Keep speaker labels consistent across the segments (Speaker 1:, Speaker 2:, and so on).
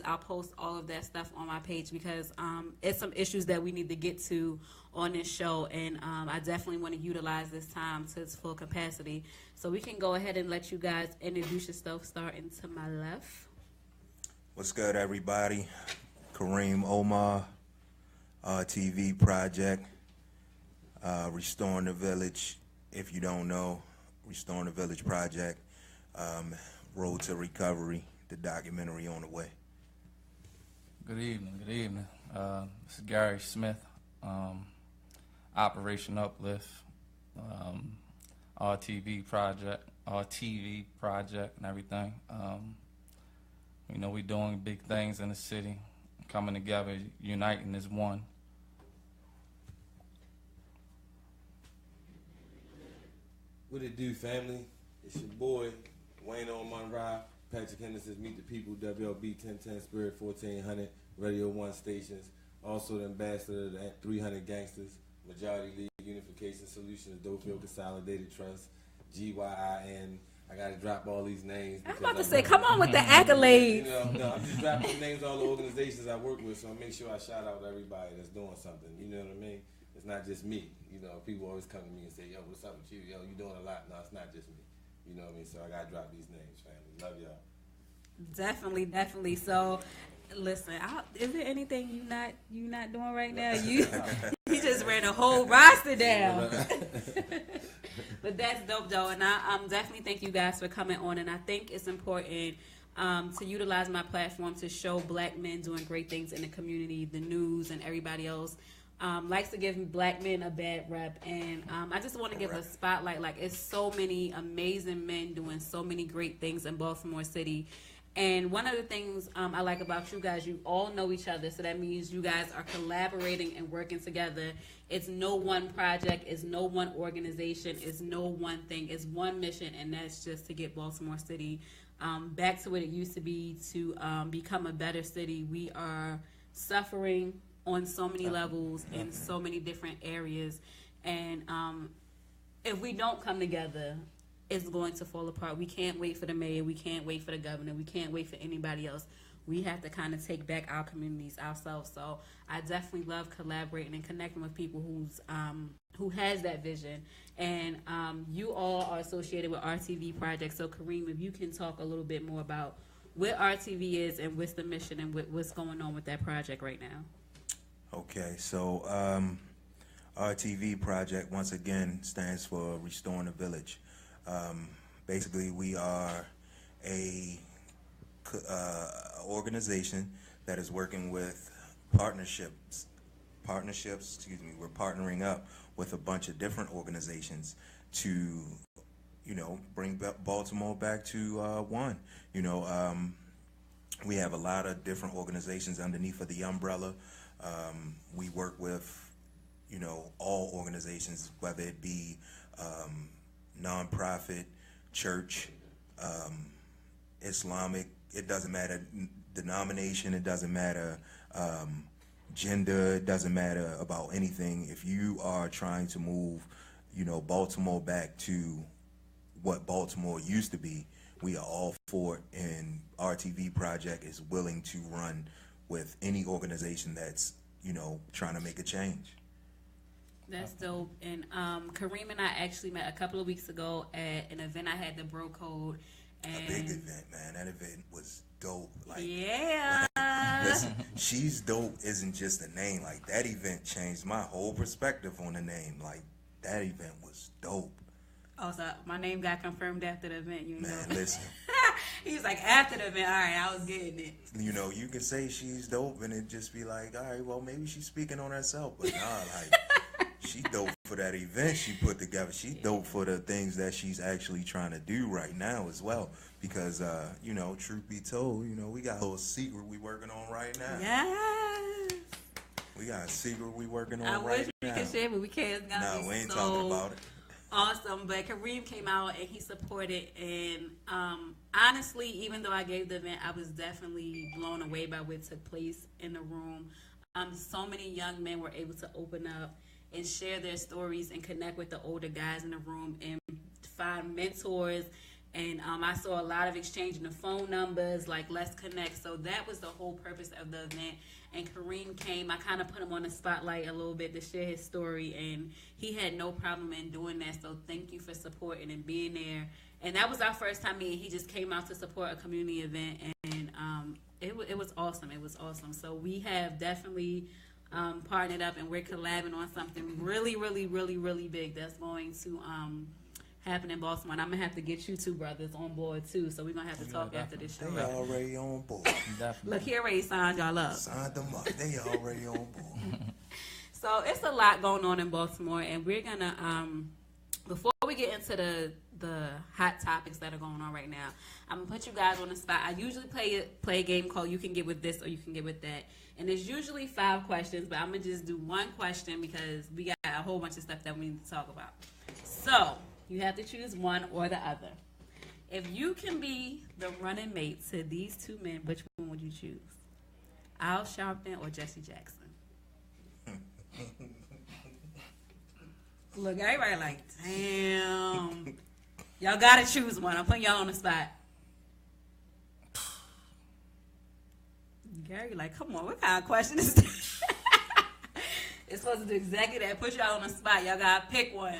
Speaker 1: I'll post all of that stuff on my page because it's some issues that we need to get to on this show, and I definitely want to utilize this time to its full capacity. So we can go ahead and let you guys introduce yourself, starting to my left.
Speaker 2: What's good, everybody? Kareem Omar, TV project, Restoring the Village. If you don't know, Restoring the Village project, Road to Recovery, the documentary on the way.
Speaker 3: Good evening. This is Gary Smith, Operation Uplift, RTV project, and everything. We're doing big things in the city, coming together, uniting as one.
Speaker 4: What it do, family? It's your boy, Wayno Omar, Patrick Henderson, Meet the People, WLB 1010 Spirit 1400, Radio 1 stations. Also the ambassador of the 300 Gangsters, Majority League Unification Solutions, DOPE Consolidated Trust, GYIN. I gotta drop all these names.
Speaker 1: I'm about to say, come on with the accolades.
Speaker 4: No, I'm just dropping the names of all the organizations I work with, so I make sure I shout out everybody that's doing something. You know what I mean? It's not just me. People always come to me and say, yo, what's up with you? Yo, you doing a lot. No, it's not just me. You know what I mean? So I gotta drop these names, family. Love y'all.
Speaker 1: Definitely. So, listen, is there anything you not doing right now? You just ran a whole roster down. But that's dope, though, and I definitely thank you guys for coming on. And I think it's important to utilize my platform to show Black men doing great things in the community, the news, and everybody else. Likes to give Black men a bad rep, and I just want to give a spotlight. Like, it's so many amazing men doing so many great things in Baltimore City. And one of the things I like about you guys, you all know each other, so that means you guys are collaborating and working together. It's no one project, it's no one organization, it's no one thing, it's one mission, and that's just to get Baltimore City back to what it used to be, to become a better city. We are suffering on so many levels in so many different areas, and if we don't come together, it's going to fall apart. We can't wait for the mayor, we can't wait for the governor, we can't wait for anybody else. We have to kind of take back our communities ourselves. So I definitely love collaborating and connecting with people who has that vision. And you all are associated with RTV Project. So Kareem, if you can talk a little bit more about what RTV is and what's the mission and what's going on with that project right now.
Speaker 2: Okay, so RTV Project, once again, stands for Restoring the Village. Basically, we are a organization that is working with partnerships. We're partnering up with a bunch of different organizations to, bring Baltimore back to one. We have a lot of different organizations underneath of the umbrella. We work with, all organizations, whether it be nonprofit, church, Islamic, it doesn't matter denomination, it doesn't matter gender, it doesn't matter about anything. If you are trying to move, Baltimore back to what Baltimore used to be, we are all for it, and RTV Project is willing to run with any organization that's, trying to make a change.
Speaker 1: That's dope. And Kareem and I actually met a couple of weeks ago at an event I had, the Bro Code. And
Speaker 2: a big event, man. That event was dope.
Speaker 1: Yeah.
Speaker 2: Listen, She's Dope isn't just a name. Like, that event changed my whole perspective on the name. Like, that event was dope.
Speaker 1: Oh, so my name got confirmed after the event,
Speaker 2: Man, listen.
Speaker 1: He was like, after the event, all right, I was getting it.
Speaker 2: You can say she's dope and it just be like, all right, well, maybe she's speaking on herself. But nah, like, she dope for that event she put together. She dope for the things that she's actually trying to do right now as well. Because, truth be told, we got a little secret we working on right now.
Speaker 1: Yes.
Speaker 2: We got a secret we working on
Speaker 1: right now. I wish we could share, but we can't.
Speaker 2: No, we ain't talking about it.
Speaker 1: Awesome, but Kareem came out and he supported, and honestly, even though I gave the event, I was definitely blown away by what took place in the room. So many young men were able to open up and share their stories and connect with the older guys in the room and find mentors And I saw a lot of exchanging of phone numbers, like let's connect. So that was the whole purpose of the event. And Kareem came. I kind of put him on the spotlight a little bit to share his story, and he had no problem in doing that. So thank you for supporting and being there. And that was our first time meeting. He just came out to support a community event, and it was awesome. It was awesome. So we have definitely partnered up, and we're collabing on something really, really, really, really big that's going to happen in Baltimore. And I'm gonna have to get you two brothers on board too. So we're gonna have to talk after this show.
Speaker 2: They already on board.
Speaker 1: Look, he already signed y'all up.
Speaker 2: Signed them up. They already on board.
Speaker 1: So it's a lot going on in Baltimore, and we're gonna before we get into the hot topics that are going on right now, I'm gonna put you guys on the spot. I usually play a game called You Can Get With This or You Can Get With That, and it's usually 5 questions, but I'm gonna just do 1 question because we got a whole bunch of stuff that we need to talk about. So you have to choose one or the other. If you can be the running mate to these 2 men, which one would you choose? Al Sharpton or Jesse Jackson? Look, everybody like, damn. Y'all gotta choose one. I'm putting y'all on the spot. Gary, like, come on, what kind of question is this? It's supposed to do exactly that. Put y'all on the spot. Y'all gotta pick one.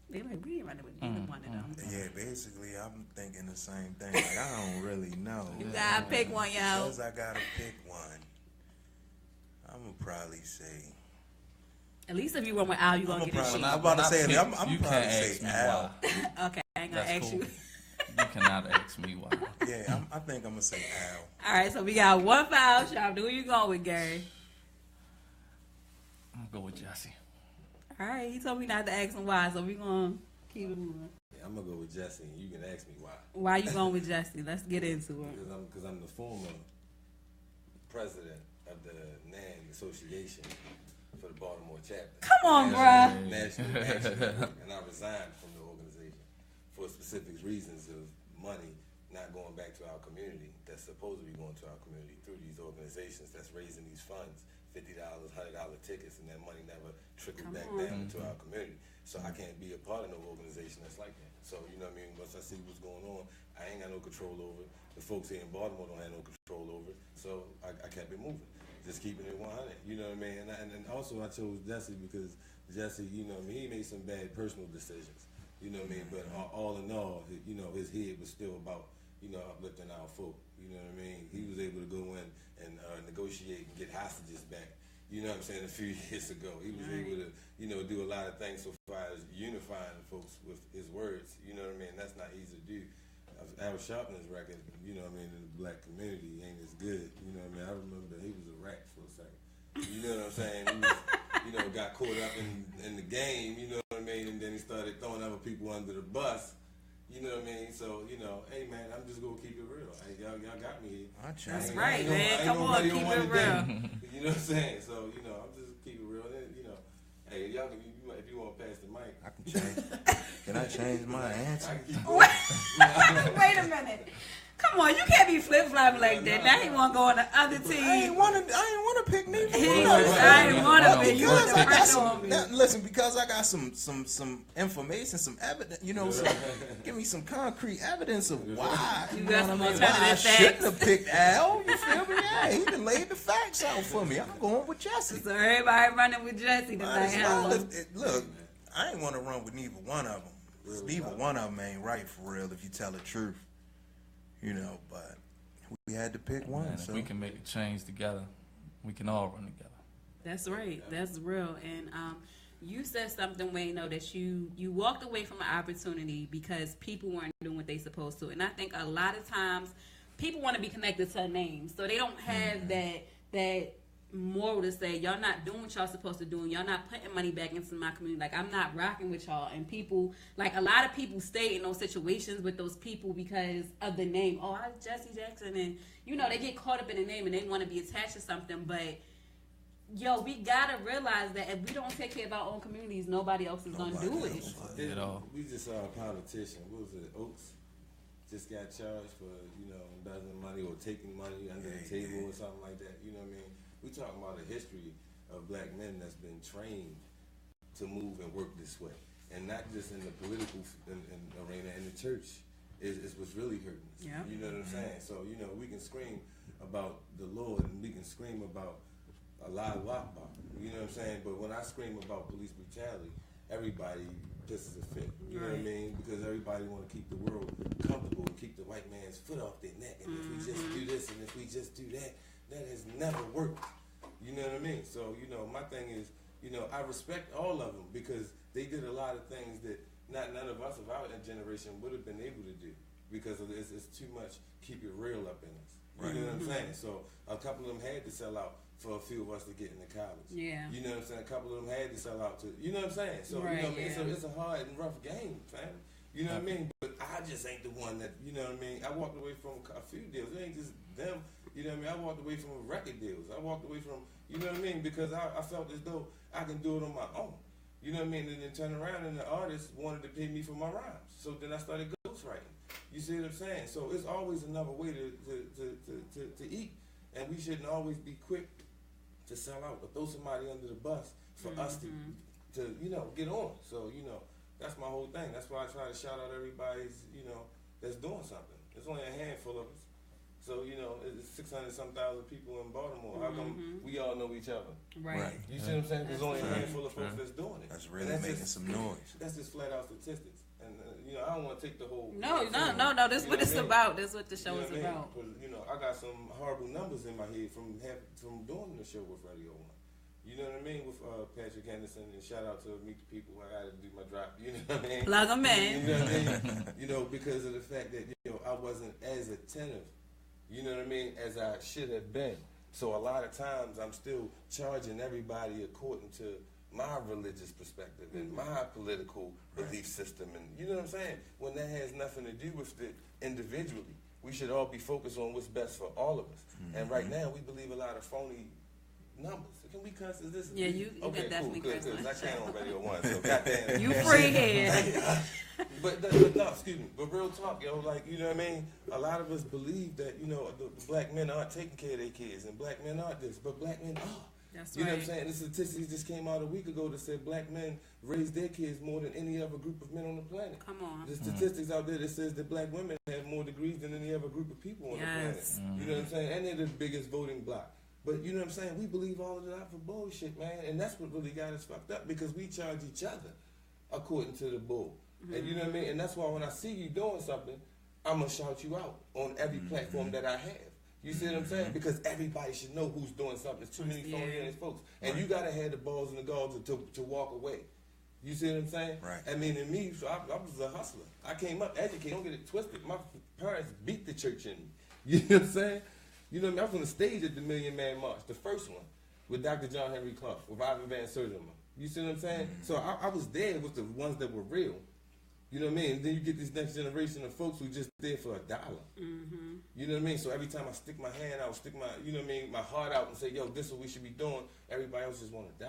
Speaker 1: They like, we ain't running with either one of them.
Speaker 2: Yeah, basically, I'm thinking the same thing. Like, I don't really know.
Speaker 1: You gotta pick one, y'all.
Speaker 2: Because I gotta pick one. I'm gonna probably say.
Speaker 1: At least if you run with Al, you gonna get it.
Speaker 2: I'm about to say, I'm probably say Al.
Speaker 1: Okay, I ain't gonna ask you.
Speaker 3: You cannot ask me why.
Speaker 2: Yeah, I think I'm gonna say Al.
Speaker 1: All right, so we got 1 for Al Sharpton. Who you going with, Gary?
Speaker 3: I'm gonna go with Jesse.
Speaker 1: All right, he told me not to ask him why, so we gonna keep it moving.
Speaker 4: Yeah, I'm gonna go with Jesse, and you can ask me why.
Speaker 1: Why you going with Jesse? Let's get into it.
Speaker 4: Because I'm the former president of the NAN Association for the Baltimore chapter.
Speaker 1: Come on, bruh.
Speaker 4: National Action Network, and I resigned from the organization for specific reasons of money not going back to our community that's supposed to be going to our community through these organizations that's raising these funds. $50, $100 tickets, and that money never trickled back down to our community. So I can't be a part of no organization that's like that. So, you know what I mean? Once I see what's going on, I ain't got no control over it. The folks here in Baltimore don't have no control over it. So I kept it moving. Just keeping it 100. You know what I mean? And also I chose Jesse because Jesse, you know what I mean? He made some bad personal decisions. You know what I mean? But all in all, you know, his head was still about, you know, uplifting our folk. You know what I mean? He was able to go in and negotiate and get hostages back. You know what I'm saying? A few years ago, he was able to, you know, do a lot of things so far as unifying folks with his words. You know what I mean? That's not easy to do. Al Sharpton's record, you know what I mean, in the black community ain't as good. You know what I mean? I remember he was a rat for a second. You know what I'm saying? He was, you know, got caught up in the game. You know what I mean? And then he started throwing other people under the bus. You know what I mean? So, you know, hey, man, I'm just going to keep it real. Hey, y'all got me here.
Speaker 1: That's right, man. Come on, keep it real.
Speaker 4: You know what I'm saying? So, you know, I'm just keep it real. And, you know, hey, y'all, if you want to pass the mic.
Speaker 2: I can change. Can I change my answer?
Speaker 4: I can keep going.
Speaker 1: Wait a minute. Come on, you can't be flip-flopping like that. Now he want to go on the other team.
Speaker 2: I ain't want to pick neither one.
Speaker 1: I ain't want to pick. You
Speaker 2: Because
Speaker 1: put the
Speaker 2: I got
Speaker 1: pressure on me.
Speaker 2: now, listen, because I got some information, some evidence, you know, give me some concrete evidence of why.
Speaker 1: You got some
Speaker 2: why I
Speaker 1: alternative
Speaker 2: shouldn't
Speaker 1: facts.
Speaker 2: have picked Al. You feel me? Yeah, he done laid the facts out for me. I'm going with Jesse.
Speaker 1: So everybody running with Jesse
Speaker 2: Might as
Speaker 1: tonight.
Speaker 2: well.
Speaker 1: Huh?
Speaker 2: Look, I ain't want to run with neither one of them. Neither one of them ain't right for real if you tell the truth. You know, but we had to pick one.
Speaker 3: Man,
Speaker 2: So
Speaker 3: if we can make a change together, we can all run together.
Speaker 1: That's right. That's real. And you said something, Wayno, that you walked away from an opportunity because people weren't doing what they supposed to. And I think a lot of times people want to be connected to a name, so they don't have that moral to say, y'all not doing what y'all supposed to do, and y'all not putting money back into my community. Like, I'm not rocking with y'all. And people, like, a lot of people stay in those situations with those people because of the name. Oh, I'm Jesse Jackson. And, you know, they get caught up in the name and they want to be attached to something. But, yo, we got to realize that if we don't take care of our own communities, nobody else is going to do it.
Speaker 3: At all.
Speaker 4: We just saw a politician, what was it, Oaks? Just got charged for, you know, embezzling money or taking money under the table or something like that. You know what I mean? We talking about a history of black men that's been trained to move and work this way. and not just in the political arena, in the church is what's really hurting us.
Speaker 1: Yeah.
Speaker 4: You know what I'm saying? So, you know, we can scream about the Lord and we can scream about Allahu Akbar. You know what I'm saying? But when I scream about police brutality, everybody pisses a fit. You know what I mean? Because everybody want to keep the world comfortable and keep the white man's foot off their neck. And if we just do this and if we just do that, that has never worked. You know what I mean? So, you know, my thing is, you know, I respect all of them because they did a lot of things that none of us of our generation would have been able to do because of this. It's too much keep it real up in us. You know what I'm saying? So a couple of them had to sell out for a few of us to get into college. Yeah. You know what I'm saying? A couple of them had to sell out to, you know what I'm saying? So, you know what I mean? It's a hard and rough game, fam. You know what I mean? But I just ain't the one that, you know what I mean? I walked away from a few deals. It ain't just them, you know what I mean? I walked away from record deals. I walked away from, you know what I mean? Because I felt as though I can do it on my own. You know what I mean? And then turn around and the artist wanted to pay me for my rhymes. So then I started ghostwriting. You see what I'm saying? So it's always another way to eat. And we shouldn't always be quick to sell out or throw somebody under the bus for us to, you know, get on. So, you know, that's my whole thing. That's why I try to shout out everybody's, you know, that's doing something. There's only a handful of us. So, you know, it's 600-some thousand people in Baltimore. How come we all know each other?
Speaker 1: Right.
Speaker 4: You see what I'm saying? There's only a handful of folks that's doing it.
Speaker 2: That's really making some noise.
Speaker 4: That's just flat out statistics. And, you know, I don't want to take the whole...
Speaker 1: No. This is what it's about. This is what the show is about.
Speaker 4: But, you know, I got some horrible numbers in my head from doing the show with Radio 1. You know what I mean? With Patrick Henderson, and shout out to Meet the People. I got to do my drop. You know what I mean?
Speaker 1: Plug them in.
Speaker 4: You know what I mean? You know, because of the fact that, you know, I wasn't as attentive, you know what I mean, as I should have been. So a lot of times I'm still charging everybody according to my religious perspective and my political belief system. And you know what I'm saying? When that has nothing to do with it individually. We should all be focused on what's best for all of us. And right now we believe a lot of phony numbers. Can we cuss? Is this?
Speaker 1: Yeah, you
Speaker 4: okay,
Speaker 1: can definitely
Speaker 4: cool,
Speaker 1: cuss.
Speaker 4: Good, I can't on Radio 1, so goddamn.
Speaker 1: You free here.
Speaker 4: But no, excuse me. But real talk, yo, like, you know what I mean? A lot of us believe that, you know, the black men aren't taking care of their kids, and black men aren't this, but black men are.
Speaker 1: That's
Speaker 4: you know
Speaker 1: right.
Speaker 4: what I'm saying? The statistics just came out a week ago that said black men raise their kids more than any other group of men on the planet.
Speaker 1: Come on.
Speaker 4: The statistics out there that says that black women have more degrees than any other group of people on the planet. You know what I'm saying? And they're the biggest voting bloc. But you know what I'm saying? We believe all of that for bullshit, man. And that's what really got us fucked up because we charge each other according to the bull. And you know what I mean? And that's why when I see you doing something, I'm going to shout you out on every platform that I have. You see what I'm saying? Because everybody should know who's doing something. There's too many phony folks. And you got to have the balls and the gall to walk away. You see what I'm saying?
Speaker 2: Right.
Speaker 4: I mean, in me, so I was a hustler. I came up educated. Don't get it twisted. My parents beat the church in me. You know what I'm saying? You know what I mean? I was on the stage at the Million Man March, the first one, with Dr. John Henry Clough, with Ivan Van Sertima. You see what I'm saying? So I was there with the ones that were real. You know what I mean? And then you get this next generation of folks who just there for $1. You know what I mean? So every time I stick my hand out, stick my, you know what I mean, my heart out and say, yo, this is what we should be doing, everybody else just want $1.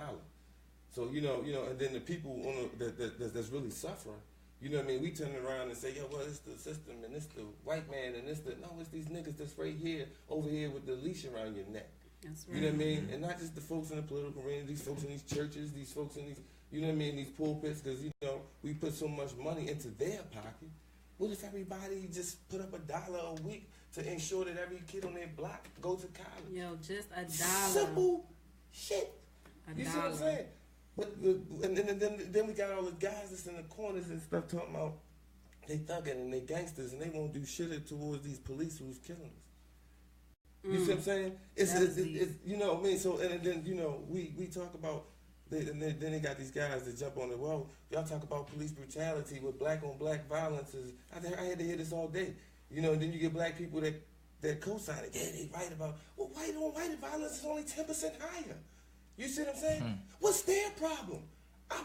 Speaker 4: So, you know, and then the people on that's really suffering, you know what I mean? We turn around and say, yo, well, it's the system, and it's the white man, and it's these niggas that's right here, over here with the leash around your neck.
Speaker 1: That's right.
Speaker 4: You know what I mean? And not just the folks in the political arena, these folks in these churches, these folks in these, you know what I mean, these pulpits, because, you know, we put so much money into their pocket. What if everybody just put up $1 a week to ensure that every kid on their block goes to college?
Speaker 1: Yo, just $1.
Speaker 4: Simple shit. You see what I'm saying? But and then we got all the guys that's in the corners and stuff talking about they thugging and they gangsters and they won't do shit towards these police who's killing us. You see what I'm saying? It's you know what I mean? So and then you know we talk about and then they got these guys that jump on it. Well, y'all talk about police brutality with black on black violence. I had to hear this all day. You know, and then you get black people that co-sign it. Yeah, they right about white on white violence is only 10% higher. You see what I'm saying? What's their problem?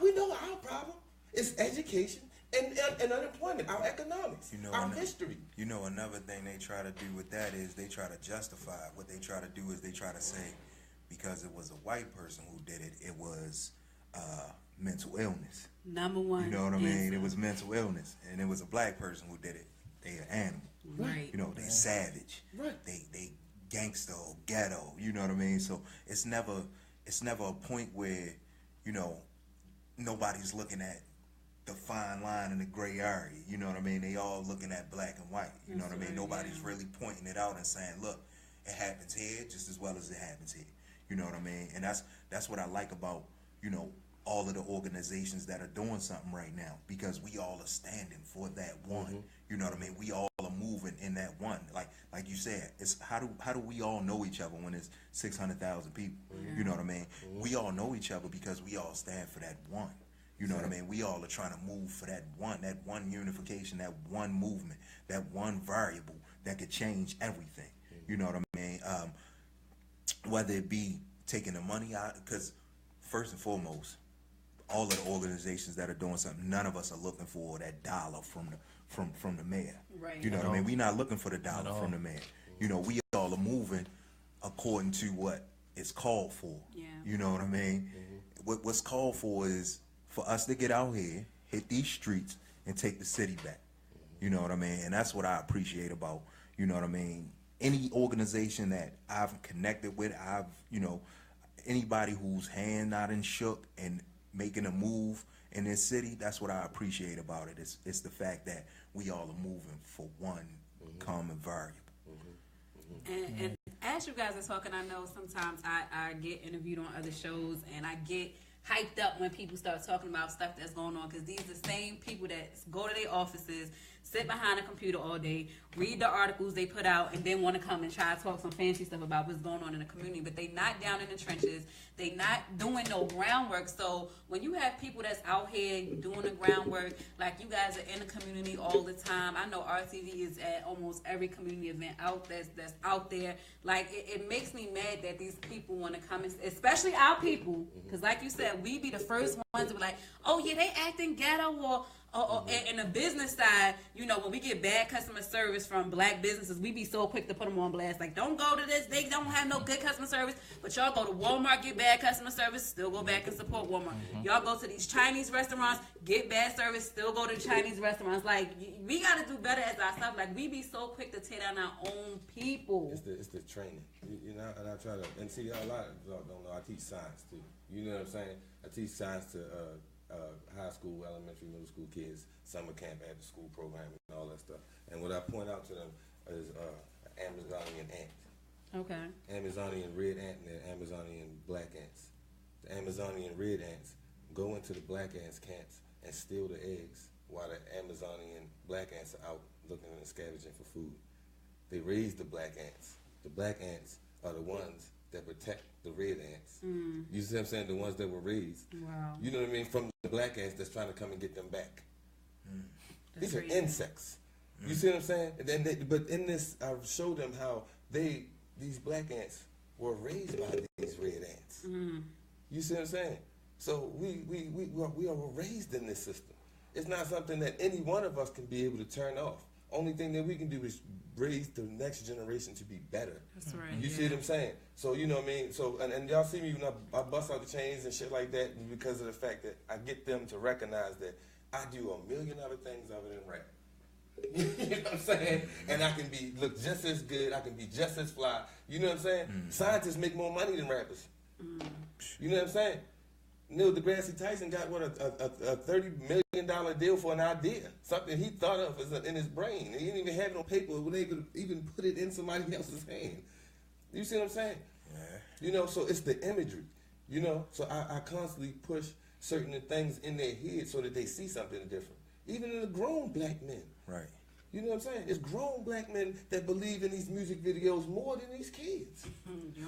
Speaker 4: We know our problem. It's education and unemployment, our economics, our history.
Speaker 2: You know, another thing they try to do with that is they try to justify. What they try to do is they try to say, because it was a white person who did it, it was mental illness.
Speaker 1: Number one.
Speaker 2: You know what I mean? It was mental illness. And it was a black person who did it. They an animal.
Speaker 1: Right.
Speaker 2: You know, they savage.
Speaker 4: Right.
Speaker 2: They gangster or ghetto. You know what I mean? So it's never a point where, you know, nobody's looking at the fine line in the gray area. You know what I mean? They all looking at black and white. You know what I mean? Nobody's really pointing it out and saying, look, it happens here just as well as it happens here. You know what I mean? And that's what I like about, you know, all of the organizations that are doing something right now, because we all are standing for that one. You know what I mean? We all are moving in that one. Like you said, it's how do we all know each other when it's 600,000 people? You know what I mean? We all know each other because we all stand for that one. You know what I mean? We all are trying to move for that one unification, that one movement, that one variable that could change everything. You know what I mean? Whether it be taking the money out, because first and foremost, all of the organizations that are doing something, none of us are looking for that dollar from the mayor.
Speaker 1: Right.
Speaker 2: You know what I mean? We're not looking for the dollar from the mayor. You know, we all are moving according to what is called for.
Speaker 1: Yeah.
Speaker 2: You know what I mean? What's called for is for us to get out here, hit these streets, and take the city back. You know what I mean? And that's what I appreciate about, you know what I mean, any organization that I've connected with, anybody whose hand not in shook and making a move in this city, that's what I appreciate about it. It's the fact that we all are moving for one common variable.
Speaker 1: And as you guys are talking, I know sometimes I get interviewed on other shows and I get hyped up when people start talking about stuff that's going on, because these are the same people that go to their offices, sit behind a computer all day, read the articles they put out, and then want to come and try to talk some fancy stuff about what's going on in the community, but they not down in the trenches. They not doing no groundwork. So when you have people that's out here doing the groundwork, like you guys are in the community all the time. I know RTV is at almost every community event that's out there. Like it makes me mad that these people want to come, especially our people, because like you said, we be the first ones to be like, oh yeah, they acting ghetto, or in the business side, you know, when we get bad customer service from black businesses, we be so quick to put them on blast. Like, don't go to this. They don't have no good customer service. But y'all go to Walmart, get bad customer service, still go back and support Walmart. Y'all go to these Chinese restaurants, get bad service, still go to Chinese restaurants. Like, we got to do better as ourselves. Like, we be so quick to tear down our own people.
Speaker 4: It's the training. You know, and I try to, and see, a lot of y'all don't know, I teach science, too. You know what I'm saying? I teach science to high school, elementary, middle school kids, summer camp, after school program, and all that stuff. And what I point out to them is Amazonian ant.
Speaker 1: Okay.
Speaker 4: Amazonian red ant and the Amazonian black ants. The Amazonian red ants go into the black ants' camps and steal the eggs, while the Amazonian black ants are out looking and scavenging for food. They raise the black ants. The black ants are the ones that protect the red ants. You see what I'm saying? The ones that were raised.
Speaker 1: Wow.
Speaker 4: You know what I mean? From the black ants that's trying to come and get them back. These are insects. You see what I'm saying? And then but in this, I showed them how these black ants were raised by these red ants. You see what I'm saying? So we are raised in this system. It's not something that any one of us can be able to turn off. Only thing that we can do is raise the next generation to be better.
Speaker 1: That's right.
Speaker 4: You see what I'm saying? So, you know what I mean? So, and y'all see me when I bust out the chains and shit like that because of the fact that I get them to recognize that I do a million other things other than rap. You know what I'm saying? And I can look just as good. I can be just as fly. You know what I'm saying? Scientists make more money than rappers. You know what I'm saying? Neil deGrasse Tyson got a $30 million deal for an idea, something he thought of in his brain. And he didn't even have it on paper. When they could even put it in somebody else's hand. You see what I'm saying? Yeah. You know, so it's the imagery. You know, so I constantly push certain things in their head so that they see something different. Even in the grown black men.
Speaker 2: Right.
Speaker 4: You know what I'm saying? It's grown black men that believe in these music videos more than these kids.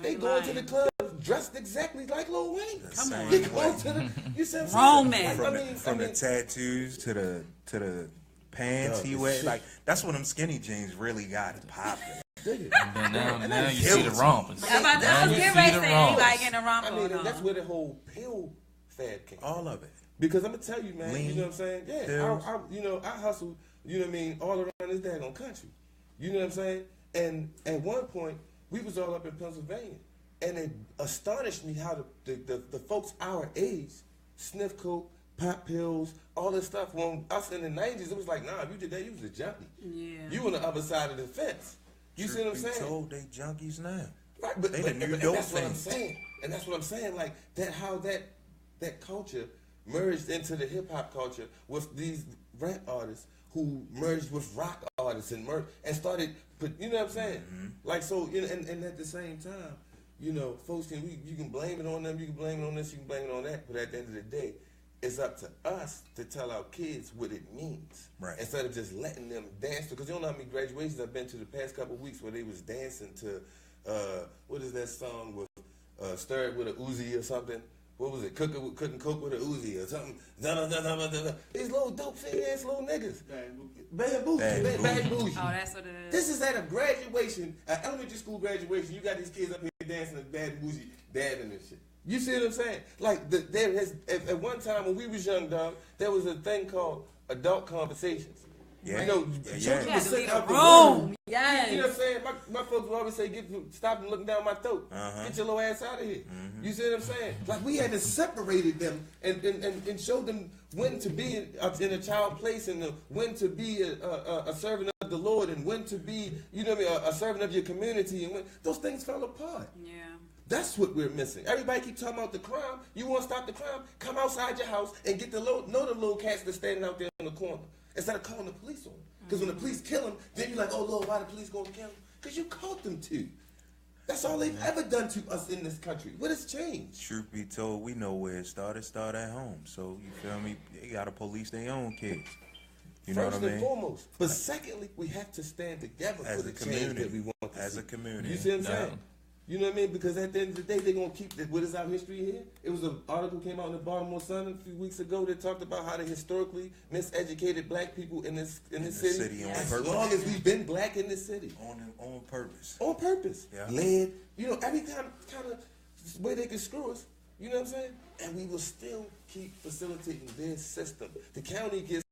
Speaker 4: They go into the club dressed exactly like Lil Wayne.
Speaker 1: Come on.
Speaker 4: They go to the, you said
Speaker 1: grown man.
Speaker 2: From the tattoos to the pants he wears, like that's when them skinny jeans really got it popping.
Speaker 3: And then now you see the rompers.
Speaker 1: I'm about to get ready to say like in the romper.
Speaker 4: I mean, that's where the whole pill fad came.
Speaker 2: All of it.
Speaker 4: Because I'm gonna tell you, man.
Speaker 2: Lean,
Speaker 4: you know what I'm saying? Yeah, I hustle. You know what I mean? All around this daggone country. You know what I'm saying? And at one point, we was all up in Pennsylvania, and it astonished me how the folks our age sniff coke, pop pills, all this stuff. When us in the 90s, it was like, nah, if you did that, you was a junkie.
Speaker 1: Yeah.
Speaker 4: You on the other side of the fence. You see what I'm saying?
Speaker 2: Told they junkies now.
Speaker 4: Right, but
Speaker 2: they the new
Speaker 4: and
Speaker 2: dope
Speaker 4: that's what I'm
Speaker 2: things.
Speaker 4: saying. And that's what I'm saying. Like that, how that culture merged into the hip hop culture with these rap artists who merged with rock artists and started you know what I'm saying? Like, so, and at the same time, folks you can blame it on them, you can blame it on this, you can blame it on that, but at the end of the day, it's up to us to tell our kids what it means.
Speaker 2: Right. Instead
Speaker 4: of just letting them dance. Because you don't know how many graduations I've been to the past couple of weeks where they was dancing to, what is that song with, Stir It with a Uzi or something? What was it? Cooking Coke with a Uzi or something? These little dope ass little niggas. Bad bougie.
Speaker 1: Oh, that's what it is.
Speaker 4: This is at a graduation, an elementary school graduation. You got these kids up here dancing to Bad Bougie, dabbing and shit. You see what I'm saying? Like, at one time when we was young, dog, there was a thing called adult conversations.
Speaker 2: Yeah.
Speaker 4: Children would sit out the
Speaker 1: room. Yes.
Speaker 4: You know what I'm saying? My folks would always say, stop and look down my throat. Get your little ass out of here. You see what I'm saying? Like, we had to separate them and show them when to be in a child place and when to be a servant of the Lord and when to be, a servant of your community. And when those things fell apart.
Speaker 1: Yeah.
Speaker 4: That's what we're missing. Everybody keep talking about the crime. You want to stop the crime? Come outside your house and get the little cats that's standing out there in the corner. Instead of calling the police on them. Because when the police kill them, then you're like, oh, Lord, why the police going to kill them? Because you caught them to. That's all they've ever done to us in this country. What has changed?
Speaker 2: Truth be told, we know where it started. Start at home. So, you feel me? They got to police their own kids. You know what I mean?
Speaker 4: First and foremost. But secondly, we have to stand together
Speaker 2: as
Speaker 4: for
Speaker 2: a
Speaker 4: the change that we want to see.
Speaker 2: As a community.
Speaker 4: You see what I'm saying? You know what I mean? Because at the end of the day, they're going to keep what is our history here. It was an article came out in the Baltimore Sun a few weeks ago that talked about how they historically miseducated black people in this city. As long as we've been black in this city.
Speaker 2: On purpose.
Speaker 4: On purpose.
Speaker 2: Yeah.
Speaker 4: Led, every kind of way they can screw us. You know what I'm saying? And we will still keep facilitating their system. The county gets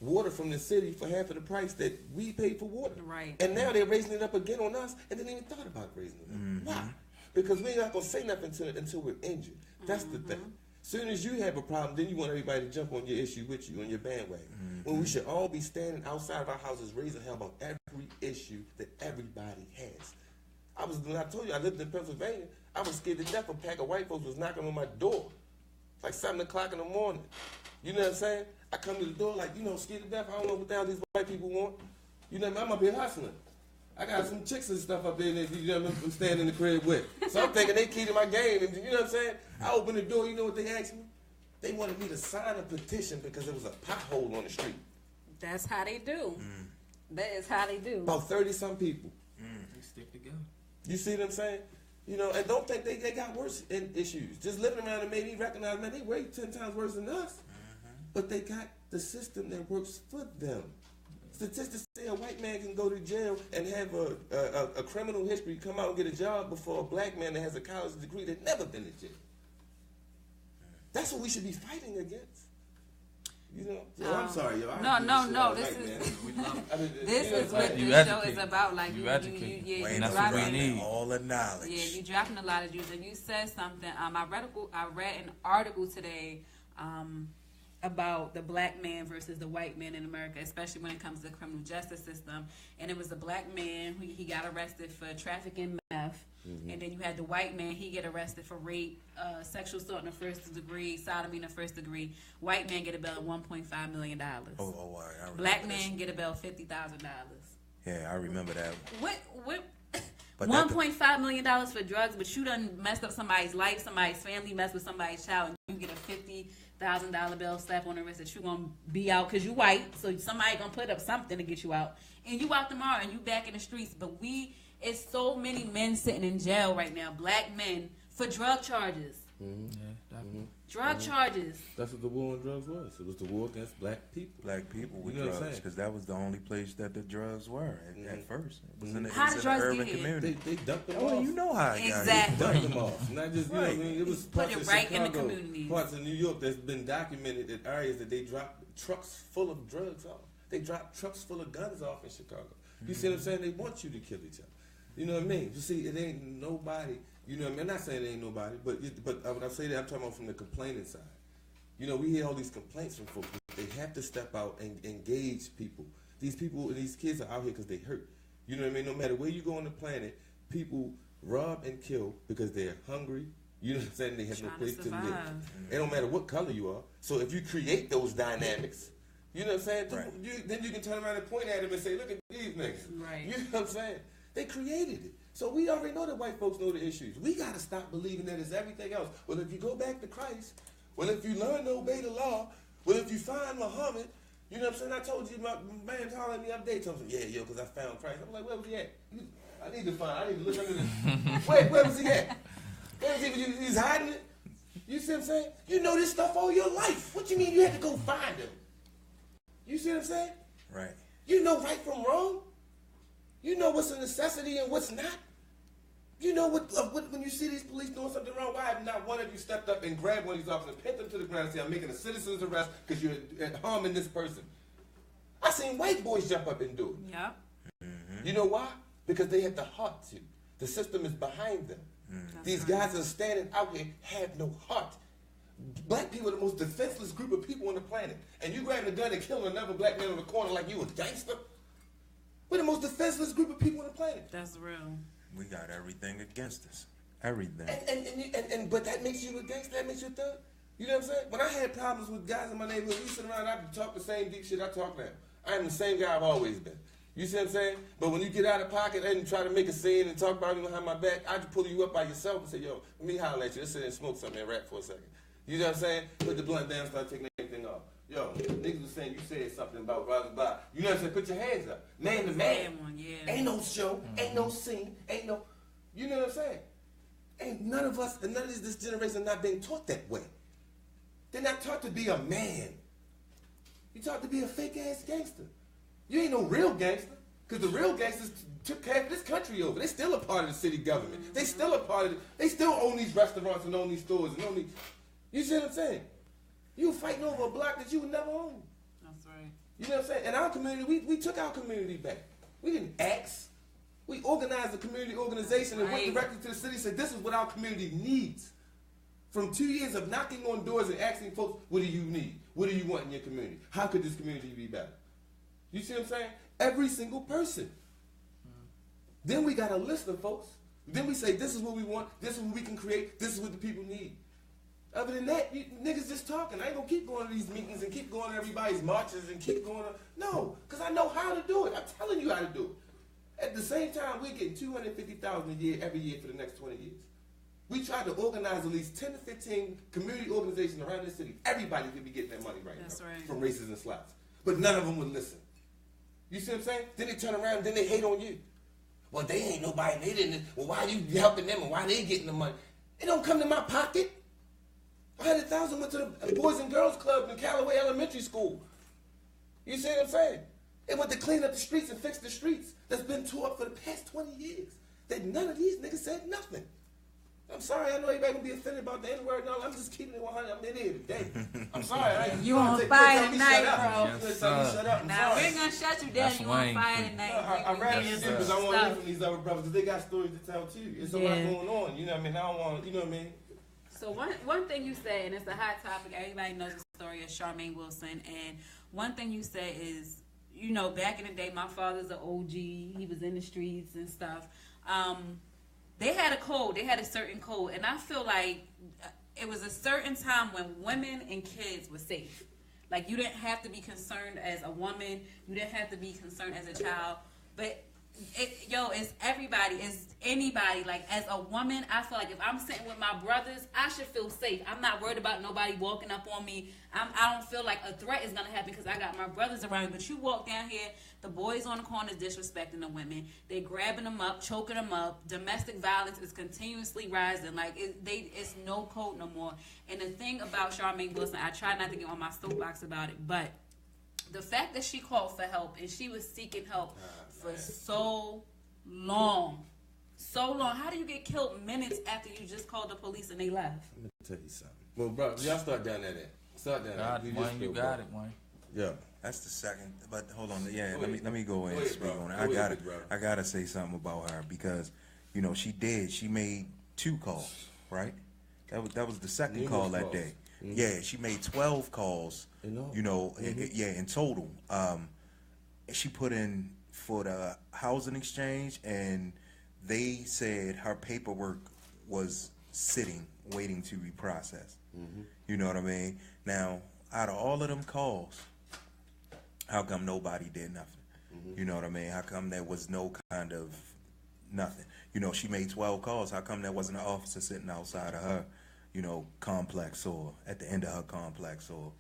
Speaker 4: water from the city for half of the price that we pay for water.
Speaker 1: Right.
Speaker 4: And now they're raising it up again on us and they didn't even thought about raising it up. Why? Because we're not going to say nothing until we're injured. That's the thing. Soon as you have a problem, then you want everybody to jump on your issue with you, on your bandwagon. When we should all be standing outside of our houses raising hell about every issue that everybody has. When I told you I lived in Pennsylvania, I was scared to death. A pack of white folks was knocking on my door. Like 7 o'clock in the morning. You know what I'm saying? I come to the door like, scared to death. I don't know what the hell these white people want. You know what I mean? I'm up here hustling. I got some chicks and stuff up there that I'm standing in the crib with. So I'm thinking they key to my game. And you know what I'm saying? I opened the door. You know what they asked me? They wanted me to sign a petition because there was a pothole on the street.
Speaker 1: That's how they do. That is how they do.
Speaker 4: About 30-some people.
Speaker 3: They stick together.
Speaker 4: You see what I'm saying? And don't think they got worse issues. Just living around and made me recognize, man, they way 10 times worse than us. But they got the system that works for them. Statistics say a white man can go to jail and have a criminal history, come out and get a job before a black man that has a college degree that never been to jail. That's what we should be fighting against. I'm sorry, yo.
Speaker 1: No. This is what this show is about. Like you
Speaker 3: educate.
Speaker 1: you're
Speaker 2: that's what we need. All the knowledge.
Speaker 1: Yeah, you're dropping a lot of juice, and you said something. I read an article today. About the black man versus the white man in America, especially when it comes to the criminal justice system. And it was the black man who he got arrested for trafficking meth. And then you had the white man, he get arrested for rape, sexual assault in the first degree, sodomy in the first degree. White man get a bail of $1.5 million.
Speaker 2: I
Speaker 1: Black man get a bail of $50,000.
Speaker 2: Yeah, I remember that.
Speaker 1: What $1.5 million for drugs, but you done messed up somebody's life, somebody's family, messed with somebody's child, and you get a $50,000 bill slap on the wrist that you gonna be out because you white, so somebody gonna put up something to get you out, and you out tomorrow and you back in the streets. But it's so many men sitting in jail right now, black men, for drug charges. Drug charges.
Speaker 4: That's what the war on drugs was. It was the war against black people.
Speaker 2: Black people with drugs, because that was the only place that the drugs were at first. It was in the urban community.
Speaker 4: They dumped them off.
Speaker 2: Oh, you know how it got
Speaker 1: Exactly.
Speaker 4: They dumped them off. Not just, it was
Speaker 1: Put
Speaker 4: parts
Speaker 1: it
Speaker 4: of
Speaker 1: right
Speaker 4: Chicago,
Speaker 1: in the communities.
Speaker 4: parts of New York that's been documented in areas that they dropped trucks full of drugs off. They dropped trucks full of guns off in Chicago. You see what I'm saying? They want you to kill each other. You know what I mean? You see, it ain't nobody. You know what I mean? I'm not saying it ain't nobody, but when I say that, I'm talking about from the complaining side. We hear all these complaints from folks. They have to step out and engage people. These people, these kids are out here because they hurt. You know what I mean? No matter where you go on the planet, people rob and kill because they're hungry, You know what I'm saying? They have no
Speaker 1: Trying
Speaker 4: place
Speaker 1: to
Speaker 4: to live.
Speaker 1: survive.
Speaker 4: It don't matter what color you are. So if you create those dynamics, you know what I'm saying?
Speaker 2: Right.
Speaker 4: Then you can turn around and point at them and say, look at these niggas.
Speaker 1: Right.
Speaker 4: You know what I'm saying? They created it. So we already know that white folks know the issues. We got to stop believing that it's everything else. Well, if you go back to Christ, well, if you learn to obey the law, well, if you find Muhammad, you know what I'm saying? I told you, my man calling me up there, told me, yeah, because I found Christ. I'm like, where was he at? I need to look under this. Wait, where was he at? Where was he? He's hiding it? You see what I'm saying? You know this stuff all your life. What you mean you had to go find him? You see what I'm saying?
Speaker 2: Right.
Speaker 4: You know right from wrong. You know what's a necessity and what's not. You know what when you see these police doing something wrong, why have not one of you stepped up and grabbed one of these officers and pinned them to the ground and say, I'm making a citizen's arrest because you're harming this person? I seen white boys jump up and do it.
Speaker 1: Yep.
Speaker 2: Mm-hmm.
Speaker 4: You know why? Because they have the heart to. The system is behind them. These guys that are standing out here have no heart. Black people are the most defenseless group of people on the planet. And you grabbing a gun and killing another black man on the corner like you a gangster? We're the most defenseless group of people on the planet.
Speaker 1: That's real.
Speaker 2: We got everything against us. Everything.
Speaker 4: But that makes you a gangster, that makes you a thug. You know what I'm saying? When I had problems with guys in my neighborhood, we sit around, I talk the same deep shit I talk now. I am the same guy I've always been. You see what I'm saying? But when you get out of pocket and try to make a scene and talk about me behind my back, I just pull you up by yourself and say, yo, let me holler at you. Let's sit and smoke something and rap for a second. You know what I'm saying? Put the blunt down, start taking everything off. Yo, niggas was saying you said something about blah. You know what I'm saying? Put your hands up. Man to man. Ain't no show, ain't no scene, ain't no... You know what I'm saying? Ain't none of us, and none of this generation are not being taught that way. They're not taught to be a man. You're taught to be a fake-ass gangster. You ain't no real gangster, because the real gangsters took half of this country over. They still a part of the city government. They still a part of it. They still own these restaurants and own these stores and own these... You see what I'm saying? You were fighting over a block that you would never own.
Speaker 1: That's right.
Speaker 4: You know what I'm saying? In our community, we took our community back. We didn't ask. We organized a community organization and went directly to the city and said, this is what our community needs. From 2 years of knocking on doors and asking folks, what do you need? What do you want in your community? How could this community be better? You see what I'm saying? Every single person. Then we got a list of folks. Then we say, this is what we want. This is what we can create. This is what the people need. Other than that, you niggas just talking. I ain't gonna keep going to these meetings and keep going to everybody's marches and keep going to... No, because I know how to do it. I'm telling you how to do it. At the same time, we're getting $250,000 a year every year for the next 20 years. We tried to organize at least 10 to 15 community organizations around this city. Everybody could be getting that money right now from races and slots. But none of them would listen. You see what I'm saying? Then they turn around and then they hate on you. Well, they ain't nobody. They didn't. Well, why are you helping them and why they getting the money? It don't come to my pocket. 100,000 went to the Boys and Girls Club in Callaway Elementary School. You see what I'm saying? It went to clean up the streets and fix the streets that's been tore up for the past 20 years. That none of these niggas said nothing. I'm sorry, I know everybody gonna be offended about the N-word and all. I'm just keeping it 100. I'm in here today. I'm sorry.
Speaker 1: You on fire tonight, bro.
Speaker 3: Yes,
Speaker 4: Shut up.
Speaker 1: Now, we ain't gonna shut you down. You on fire tonight.
Speaker 4: I'd rather you because I want to hear from these other brothers because they got stories to tell too. It's a lot going on. You know what I mean? I don't want, you know what I mean?
Speaker 1: So one thing you said, and it's a hot topic, everybody knows the story of Charmaine Wilson, and one thing you said is, you know, back in the day, my father's an OG, he was in the streets and stuff. They had a code, they had a certain code, and I feel like it was a certain time when women and kids were safe. Like, you didn't have to be concerned as a woman, you didn't have to be concerned as a child, but it's everybody, it's anybody. Like, as a woman, I feel like if I'm sitting with my brothers, I should feel safe. I'm not worried about nobody walking up on me. I don't feel like a threat is going to happen because I got my brothers around me. But you walk down here, the boys on the corner disrespecting the women. They're grabbing them up, choking them up. Domestic violence is continuously rising. Like, it's no code no more. And the thing about Charmaine Wilson, I try not to get on my soapbox about it, but the fact that she called for help and she was seeking help for so long. How do you get killed minutes after you just called the police and they left?
Speaker 4: Let me tell you something. Well, bro, y'all start down that end. Start down that end.
Speaker 3: Wayne, you got it, Wayne.
Speaker 2: Yeah, that's the second. But hold on, yeah. Let me go and speak on it. I gotta say something about her because, you know, she made 2 calls, right? That was the second call that day. Mm-hmm. Yeah, she made 12 calls. You know, in total. She put in for the housing exchange, and they said her paperwork was sitting, waiting to be processed. You know what I mean? Now, out of all of them calls, how come nobody did nothing? You know what I mean? How come there was no kind of nothing? You know, she made 12 calls. How come there wasn't an officer sitting outside of her, you know, complex or at the end of her complex or,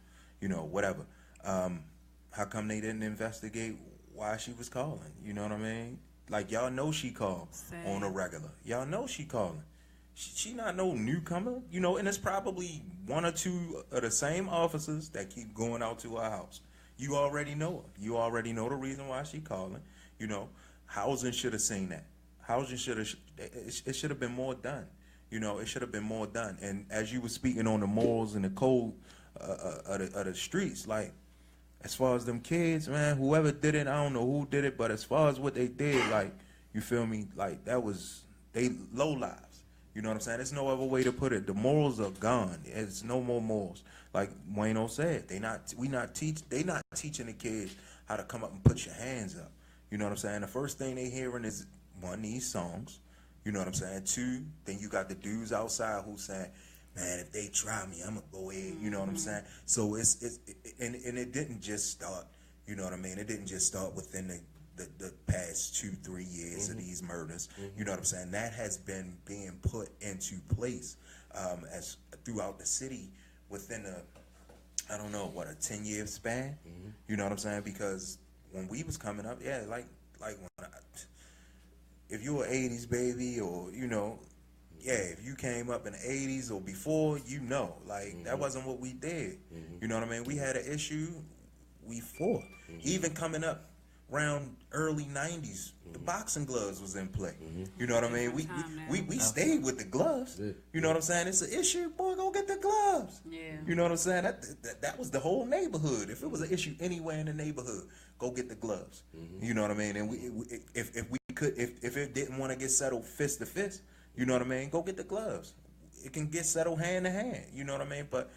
Speaker 2: you know, whatever? How come they didn't investigate why she was calling? You know what I mean? Like, y'all know she called on a regular. Y'all know she calling. She not no newcomer, you know, and it's probably one or two of the same officers that keep going out to her house. You already know her. You already know the reason why she calling. You know, housing should have seen that. Housing it should have been more done. You know, it should have been more done. And as you were speaking on the morals and the code of the streets, like, as far as them kids, man, whoever did it, I don't know who did it, but as far as what they did, like, you feel me? Like, that was, they low lives. You know what I'm saying? There's no other way to put it. The morals are gone. It's no more morals. Like Wayno said, they not teaching the kids how to come up and put your hands up. You know what I'm saying? The first thing they hearing is, one, these songs. You know what I'm saying? Two, then you got the dudes outside who saying, man, if they try me, I'm gonna go ahead. You know what I'm saying? So and it didn't just start. You know what I mean? It didn't just start within the past 2-3 years of these murders. You know what I'm saying? That has been being put into place as throughout the city within I don't know, what, a 10-year span? You know what I'm saying? Because when we was coming up, yeah, like when if you were 80s baby, or, you know, yeah, if you came up in the 80s or before, you know, like, that wasn't what we did. You know what I mean? We had an issue, we fought. Even coming up around early 90s, the boxing gloves was in play. You know what I mean? We stayed with the gloves. You know what I'm saying? It's an issue, boy, go get the gloves.
Speaker 1: Yeah.
Speaker 2: You know what I'm saying? That was the whole neighborhood. If it was an issue anywhere in the neighborhood, go get the gloves. You know what I mean? And if it didn't want to get settled fist to fist, you know what I mean? Go get the gloves. It can get settled hand to hand. You know what I mean? But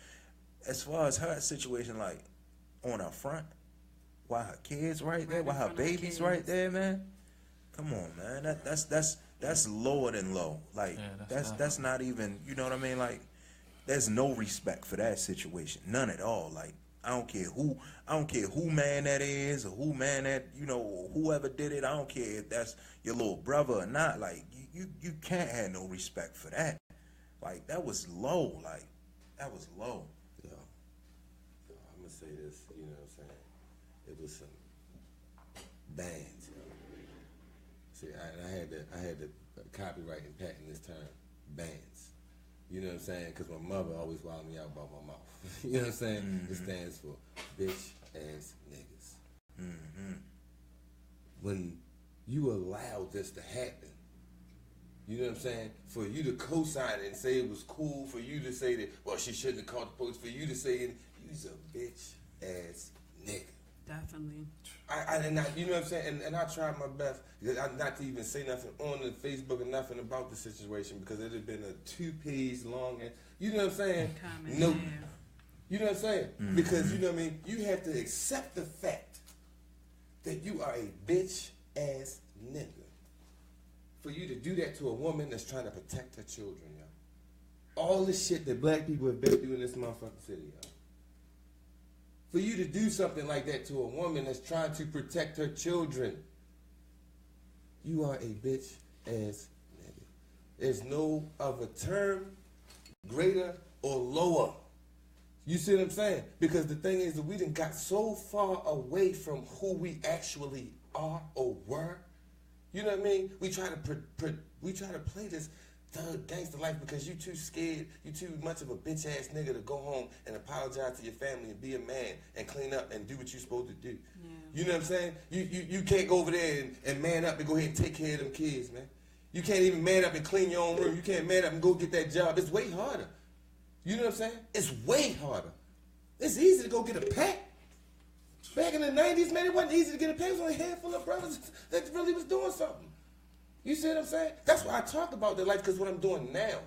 Speaker 2: as far as her situation, like, on her front, why her kids right there, why her babies right there, man? Come on, man. That's lower than low. Like, yeah, that's not even, you know what I mean? Like, there's no respect for that situation. None at all. Like, I don't care who man that is, or who man that, you know, whoever did it. I don't care if that's your little brother or not. Like, you can't have no respect for that. Like, that was low. Like, that was low.
Speaker 4: Yeah. I'm gonna say this, you know what I'm saying? It was some bands. See, I had the copyright and patent this term, bands. You know what I'm saying? Because my mother always wilded me out about my mouth. You know what I'm saying? It stands for bitch ass niggas. When you allow this to happen, you know what I'm saying? For you to co-sign it and say it was cool, for you to say that, well, she shouldn't have called the police, for you to say you's a bitch ass nigga.
Speaker 1: Definitely.
Speaker 4: You know what I'm saying? And I tried my best not to even say nothing on the Facebook or nothing about the situation, because it had been a 2-page long, and you know what I'm saying? No. You know what I'm saying? Because, you know what I mean? You have to accept the fact that you are a bitch ass nigga. For you to do that to a woman that's trying to protect her children, y'all. All the shit that black people have been through in this motherfucking city, y'all. For you to do something like that to a woman that's trying to protect her children, you are a bitch ass nigga. There's no other term greater or lower. You see what I'm saying? Because the thing is that we done got so far away from who we actually are or were. You know what I mean? We try to play this thug gangster life because you too scared, you too much of a bitch ass nigga to go home and apologize to your family and be a man and clean up and do what you're supposed to do. Yeah. You know what I'm saying? You can't go over there and man up and go ahead and take care of them kids, man. You can't even man up and clean your own room. You can't man up and go get that job. It's way harder. You know what I'm saying? It's way harder. It's easy to go get a pack. Back in the 90s, man, it wasn't easy to get a pack. It was only a handful of brothers that really was doing something. You see what I'm saying? That's why I talk about the life, because what I'm doing now.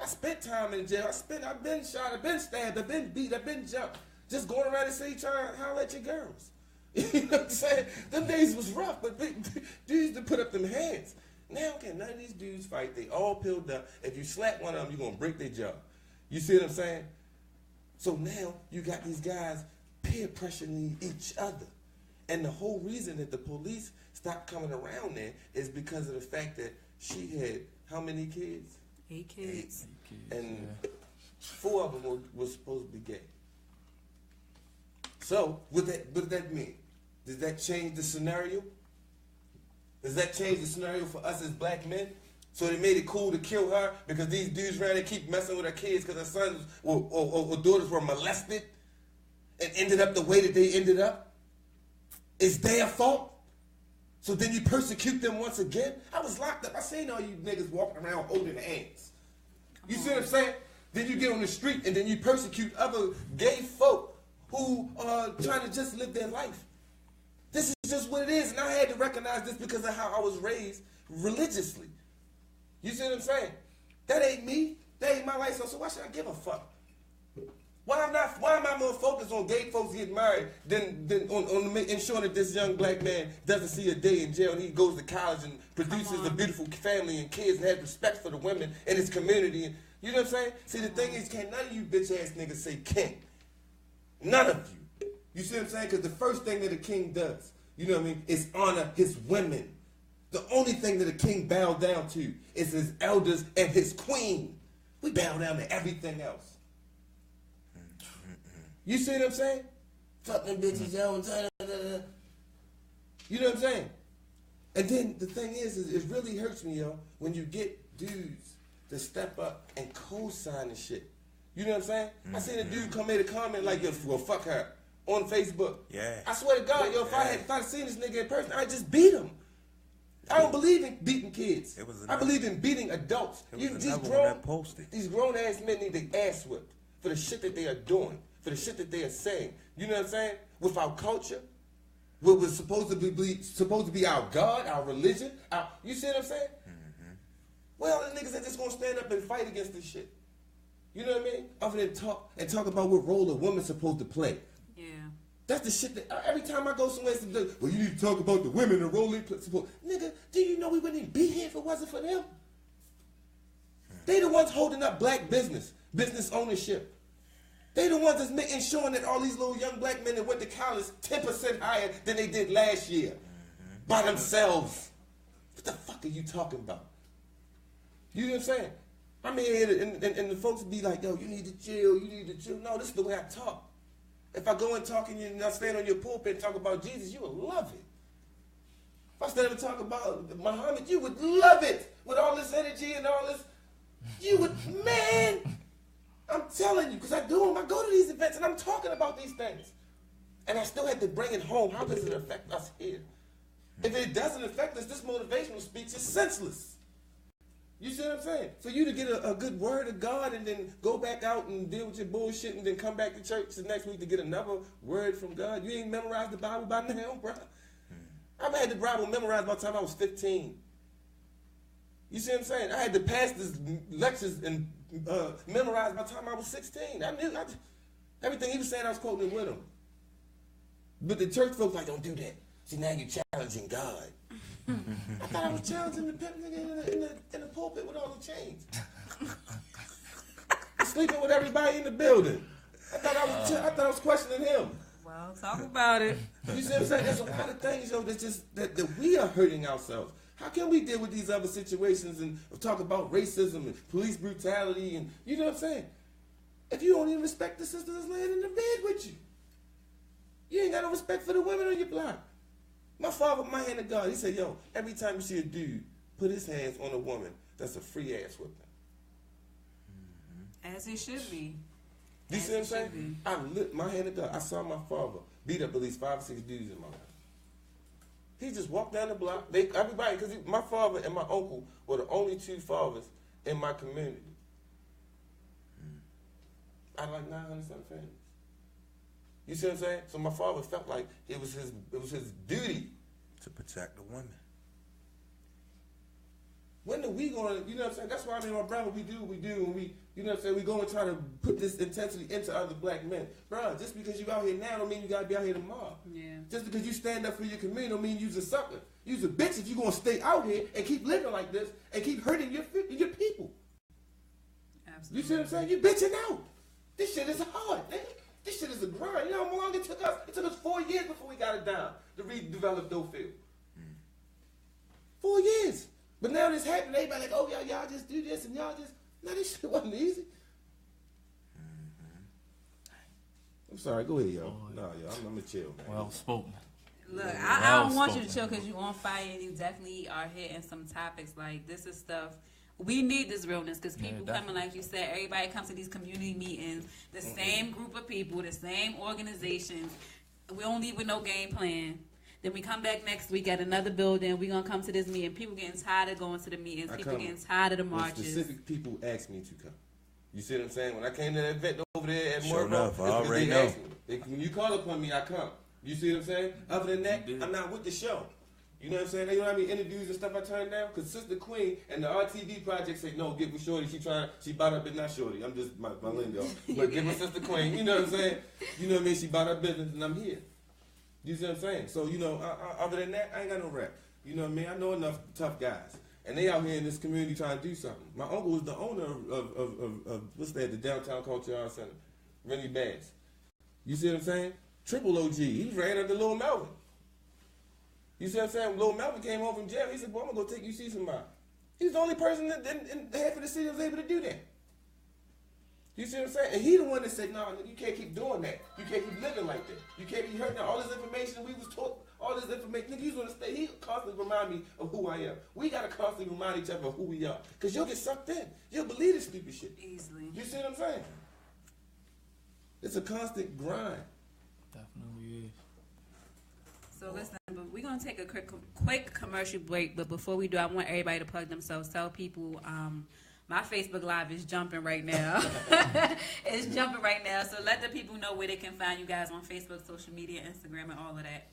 Speaker 4: I spent time in jail. I've been shot, I've been stabbed, I've been beat, I've been jumped. Just going around the city trying to holler at your girls. You know what I'm saying? Them days was rough, but dudes used to put up them hands. Now can none of these dudes fight. They all peeled up. If you slap one of them, you're going to break their jaw. You see what I'm saying? So now you got these guys peer pressuring each other. And the whole reason that the police stopped coming around there is because of the fact that she had how many kids?
Speaker 1: 8 kids.
Speaker 3: 8 kids.
Speaker 4: And 4 of them were supposed to be gay. So what does that mean? Does that change the scenario? Does that change the scenario for us as black men? So they made it cool to kill her because these dudes around there keep messing with her kids because her sons or daughters were molested and ended up the way that they ended up? It's their fault? So then you persecute them once again? I was locked up. I seen all you niggas walking around holding hands. You see what I'm saying? Then you get on the street and then you persecute other gay folk who are trying to just live their life. This is just what it is, and I had to recognize this because of how I was raised religiously. You see what I'm saying? That ain't me. That ain't my life. So why should I give a fuck? Why am I more focused on gay folks getting married than on ensuring that this young black man doesn't see a day in jail and he goes to college and produces a beautiful family and kids and has respect for the women in his community? And, you know what I'm saying? See, the thing is, can't none of you bitch ass niggas say king. None of you. You see what I'm saying? Because the first thing that a king does, you know what I mean, is honor his women. The only thing that a king bows down to is his elders and his queen. We bow down to everything else. You see what I'm saying? Fuck them bitches, yo. You know what I'm saying? And then the thing is it really hurts me, yo, when you get dudes to step up and co-sign the shit. You know what I'm saying? I seen a dude made a comment like, yo, well, fuck her on Facebook.
Speaker 2: Yeah.
Speaker 4: I swear to God, yo, if I seen this nigga in person, I'd just beat him. I don't believe in beating kids. I believe in beating adults. These grown ass men need their ass whipped for the shit that they are doing, for the shit that they are saying. You know what I'm saying? With our culture, what was supposed to be our God, our religion. You see what I'm saying? Mm-hmm. Well, the niggas are just gonna stand up and fight against this shit. You know what I mean? Other than talk about what role a woman's supposed to play.
Speaker 1: Yeah. That's
Speaker 4: the shit that every time I go somewhere, well, you need to talk about the women and role they play. Nigga, do you know we wouldn't even be here if it wasn't for them? They the ones holding up black business ownership. They the ones that's ensuring that all these little young black men that went to college 10% higher than they did last year by themselves. What the fuck are you talking about? You know what I'm saying? I mean, and the folks be like, yo, you need to chill. No, this is the way I talk. If I go and talk and I stand on your pulpit and talk about Jesus, you would love it. If I stand up and talk about Muhammad, you would love it. With all this energy and all this, you would, man. I'm telling you, because I do them. I go to these events and I'm talking about these things. And I still had to bring it home. How does it affect us here? If it doesn't affect us, this motivational speech is senseless. You see what I'm saying? For you to get a good word of God and then go back out and deal with your bullshit and then come back to church the next week to get another word from God. You ain't memorized the Bible by now, bro. I've had the Bible memorized by the time I was 15. You see what I'm saying? I had the pastor's lectures and memorized by the time I was 16. I knew everything he was saying, I was quoting with him. But the church folks like, don't do that. See, now you're challenging God. I thought I was challenging the pimp nigga in the pulpit with all the chains. Sleeping with everybody in the building. I thought I was questioning him.
Speaker 1: Well, talk about it.
Speaker 4: You see what I'm saying? There's a lot of things, yo, that's just that we are hurting ourselves. How can we deal with these other situations and talk about racism and police brutality and you know what I'm saying? If you don't even respect the sister that's laying in the bed with you, you ain't got no respect for the women on your block. My father, my hand to God, he said, yo, every time you see a dude put his hands on a woman, that's a free ass whipping.
Speaker 1: As it should be.
Speaker 4: You see what I'm saying? I lit my hand to God. I saw my father beat up at least 5 or 6 dudes in my life. He just walked down the block. Everybody, because my father and my uncle were the only 2 fathers in my community. I had like 900-something families. You see what I'm saying? So my father felt like it was his duty
Speaker 2: to protect the women.
Speaker 4: When are we going to, you know what I'm saying? That's why, I mean, my brother, we do, and we, you know what I'm saying? We go and try to put this intensity into other black men. Bro, just because you out here now don't mean you got to be out here tomorrow.
Speaker 1: Yeah.
Speaker 4: Just because you stand up for your community don't mean you's a sucker. You's a bitch if you gonna stay out here and keep living like this and keep hurting your people. Absolutely. You see what I'm saying? You bitching out. This shit is hard, nigga. This shit is a grind. You know how long it took us? It took us 4 years before we got it down to redevelop DOPE. 4 years. But now this happened. Everybody like, oh, y'all just do this and y'all just... No, this shit wasn't easy. I'm sorry. Go ahead, y'all. No, y'all. I'm going to chill, man.
Speaker 3: Well spoken.
Speaker 1: Look, I don't want you to chill because you on fire and you definitely are hitting some topics. Like, this is stuff... We need this realness because people coming, like you said, everybody comes to these community meetings, the same group of people, the same organizations. We don't leave with no game plan. Then we come back next week at another building. We're going to come to this meeting. People getting tired of going to the meetings. People getting tired of the marches.
Speaker 4: Specific people asked me to come. You see what I'm saying? When I came to that event over there at
Speaker 2: Sure enough, I already
Speaker 4: they
Speaker 2: know.
Speaker 4: asked me. When you call upon me, I come. You see what I'm saying? Other than that, I'm not with the show. You know what I'm saying? You know how many interviews and stuff I turned down? Because Sister Queen and the RTV project say, no, get with Shorty. She bought her business, not Shorty. I'm just my lingo. But give her Sister Queen. You know what I'm saying? You know what I mean? She bought her business and I'm here. You see what I'm saying? So, you know, other than that, I ain't got no rap. You know what I mean? I know enough tough guys. And they out here in this community trying to do something. My uncle was the owner of what's that, the Downtown Culture Arts Center. Rennie Bass. You see what I'm saying? Triple OG. He ran under Lil Melvin. You see what I'm saying? When Lil Melvin came home from jail, he said, boy, I'm going to go take you see somebody. He's the only person in half of the city that was able to do that. You see what I'm saying? And he the one that said, no, you can't keep doing that. You can't keep living like that. You can't be hurting all this information we was taught, all this information. Nigga, you want to stay. He constantly remind me of who I am. We got to constantly remind each other of who we are. Because you'll get sucked in. You'll believe this stupid shit.
Speaker 1: Easily.
Speaker 4: You see what I'm saying? It's a constant grind.
Speaker 3: Definitely is.
Speaker 1: So listen, but we're gonna take a quick commercial break. But before we do, I want everybody to plug themselves. Tell people, my Facebook Live is jumping right now. It's jumping right now. So let the people know where they can find you guys on Facebook, social media, Instagram, and all of that.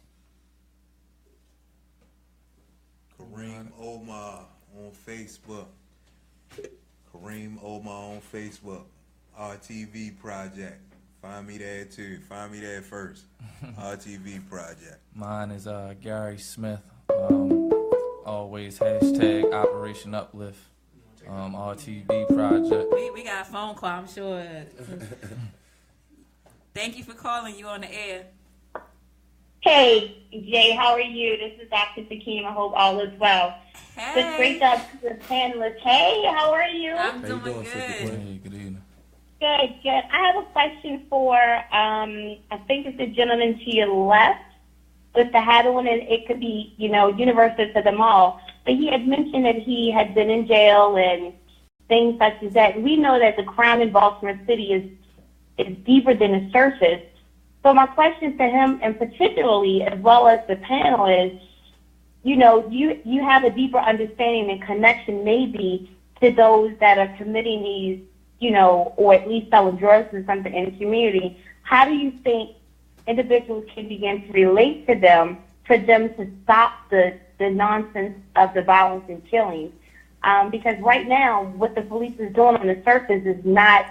Speaker 2: Kareem Omar on Facebook. Kareem Omar on Facebook. RTV Project. Find me there too. Find me there first. RTV Project.
Speaker 3: Mine is Gary Smith. Always hashtag Operation Uplift. RTV Project.
Speaker 1: We got a phone call, I'm sure. Thank you for calling. You on the air.
Speaker 5: Hey, Jay, how are you? This is Dr. Kareem. I hope all is well.
Speaker 1: Hey.
Speaker 5: Just great job to the panelists. Hey, how are you?
Speaker 1: I'm
Speaker 4: How you
Speaker 1: doing
Speaker 4: doing,
Speaker 1: good.
Speaker 4: Sister Queen?
Speaker 3: Hey, good evening.
Speaker 5: Good, good. I have a question for, I think it's the gentleman to your left with the hat on, and it could be, universal to them all. But he had mentioned that he had been in jail and things such as that. We know that the crime in Baltimore City is deeper than the surface. So my question to him, and particularly as well as the panel, is, you have a deeper understanding and connection maybe to those that are committing these, or at least selling drugs or something in the community. How do you think individuals can begin to relate to them for them to stop the nonsense of the violence and killings? Because right now, what the police is doing on the surface is not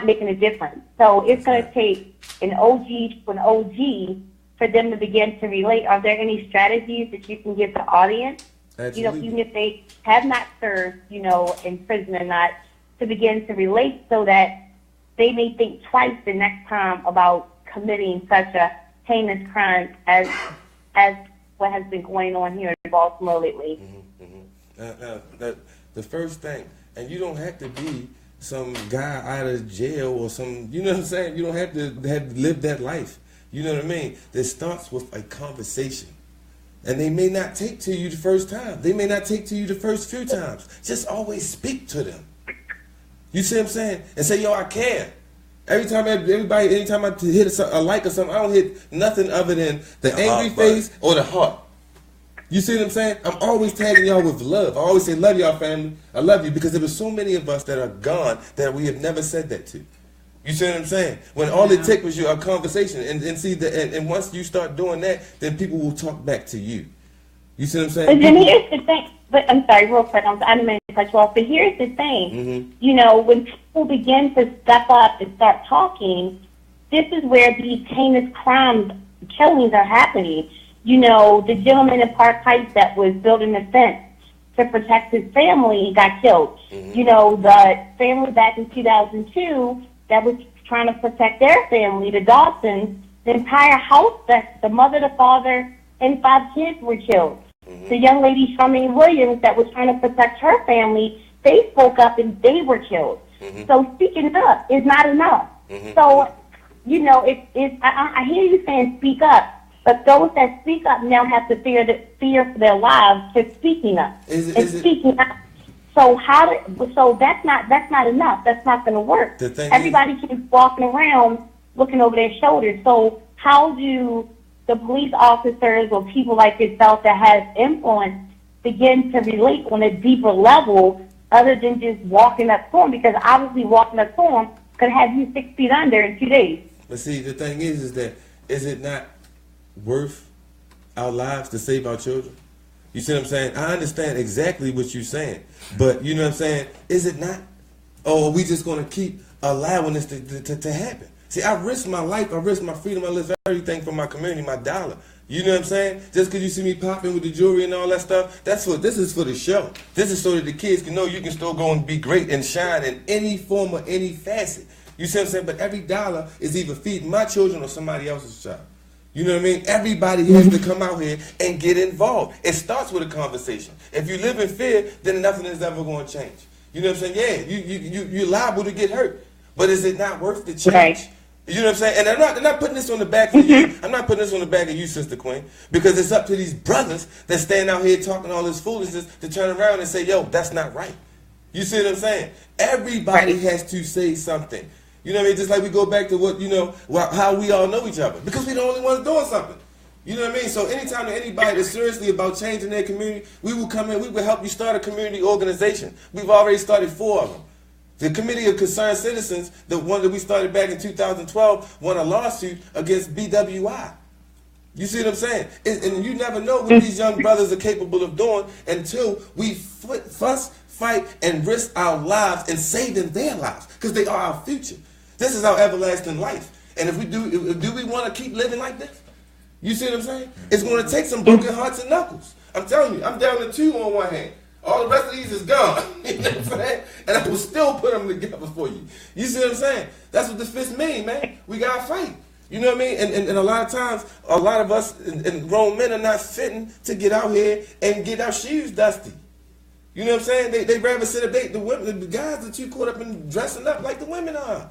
Speaker 5: making a difference. So it's going to take an OG to an OG for them to begin to relate. Are there any strategies that you can give the audience?
Speaker 4: Absolutely.
Speaker 5: Even if they have not served, in prison or not, to begin to relate so that they may think twice the next time about committing such a heinous crime as what has been going on here in Baltimore lately.
Speaker 4: The first thing, and you don't have to be some guy out of jail or some, you know what I'm saying? You don't have to live that life. You know what I mean? This starts with a conversation. And they may not take to you the first time. They may not take to you the first few times. Just always speak to them. You see what I'm saying? And say, yo, I care. Anytime I hit a like or something, I don't hit nothing other than the angry face or the heart. You see what I'm saying? I'm always tagging y'all with love. I always say, love y'all, family. I love you, because there were so many of us that are gone that we have never said that to. You see what I'm saying? When all it took was a conversation, and once you start doing that, then people will talk back to you. You see what I'm saying?
Speaker 5: But then here's the thing. But I'm sorry, real quick. I didn't mean to cut you off. But here's the thing. When people begin to step up and start talking, this is where these heinous crimes, killings are happening. the gentleman in Park Heights that was building a fence to protect his family got killed. The family back in 2002 that was trying to protect their family, the Dawsons, the entire house, that the mother, the father, and 5 kids were killed. The young lady, Charmaine Williams, that was trying to protect her family, they spoke up and they were killed. So speaking up is not enough. So, I hear you saying speak up, but those that speak up now have to fear for their lives for speaking up. Speaking up. So so that's not enough. That's not going to work. Everybody keeps walking around looking over their shoulders. So how do the police officers or people like yourself that has influence begin to relate on a deeper level other than just walking up to them? Because obviously walking up to them could have you 6 feet under in 2 days.
Speaker 4: But see, the thing is that is it not worth our lives to save our children? You see what I'm saying? I understand exactly what you're saying, but you know what I'm saying? Is it not? Or are we just going to keep allowing this to happen? See, I risk my life, I risk my freedom, I risk everything for my community, my dollar. You know what I'm saying? Just because you see me popping with the jewelry and all that stuff, this is for the show. This is so that the kids can know you can still go and be great and shine in any form or any facet. You see what I'm saying? But every dollar is either feeding my children or somebody else's child. You know what I mean? Everybody has to come out here and get involved. It starts with a conversation. If you live in fear, then nothing is ever going to change. You know what I'm saying? Yeah, you're liable to get hurt. But is it not worth the change? Right. You know what I'm saying? And I'm not putting this on the back of you. I'm not putting this on the back of you, Sister Queen, because it's up to these brothers that stand out here talking all this foolishness to turn around and say, yo, that's not right. You see what I'm saying? Everybody has to say something. You know what I mean? Just like we go back to how we all know each other, because we're the only ones doing something. You know what I mean? So anytime that anybody is seriously about changing their community, we will come in, we will help you start a community organization. We've already started 4 of them. The Committee of Concerned Citizens, the one that we started back in 2012, won a lawsuit against BWI. You see what I'm saying? And you never know what these young brothers are capable of doing until we fuss, fight, and risk our lives and saving their lives, because they are our future. This is our everlasting life. And if we do we want to keep living like this? You see what I'm saying? It's going to take some broken hearts and knuckles. I'm telling you, I'm down to 2 on one hand. All the rest of these is gone. You know what I'm saying? And I will still put them together for you. You see what I'm saying? That's what the fist mean, man. We got to fight. You know what I mean? And a lot of times, a lot of us and grown men are not fitting to get out here and get our shoes dusty. You know what I'm saying? They rather sit up, the guys that you caught up in dressing up like the women are.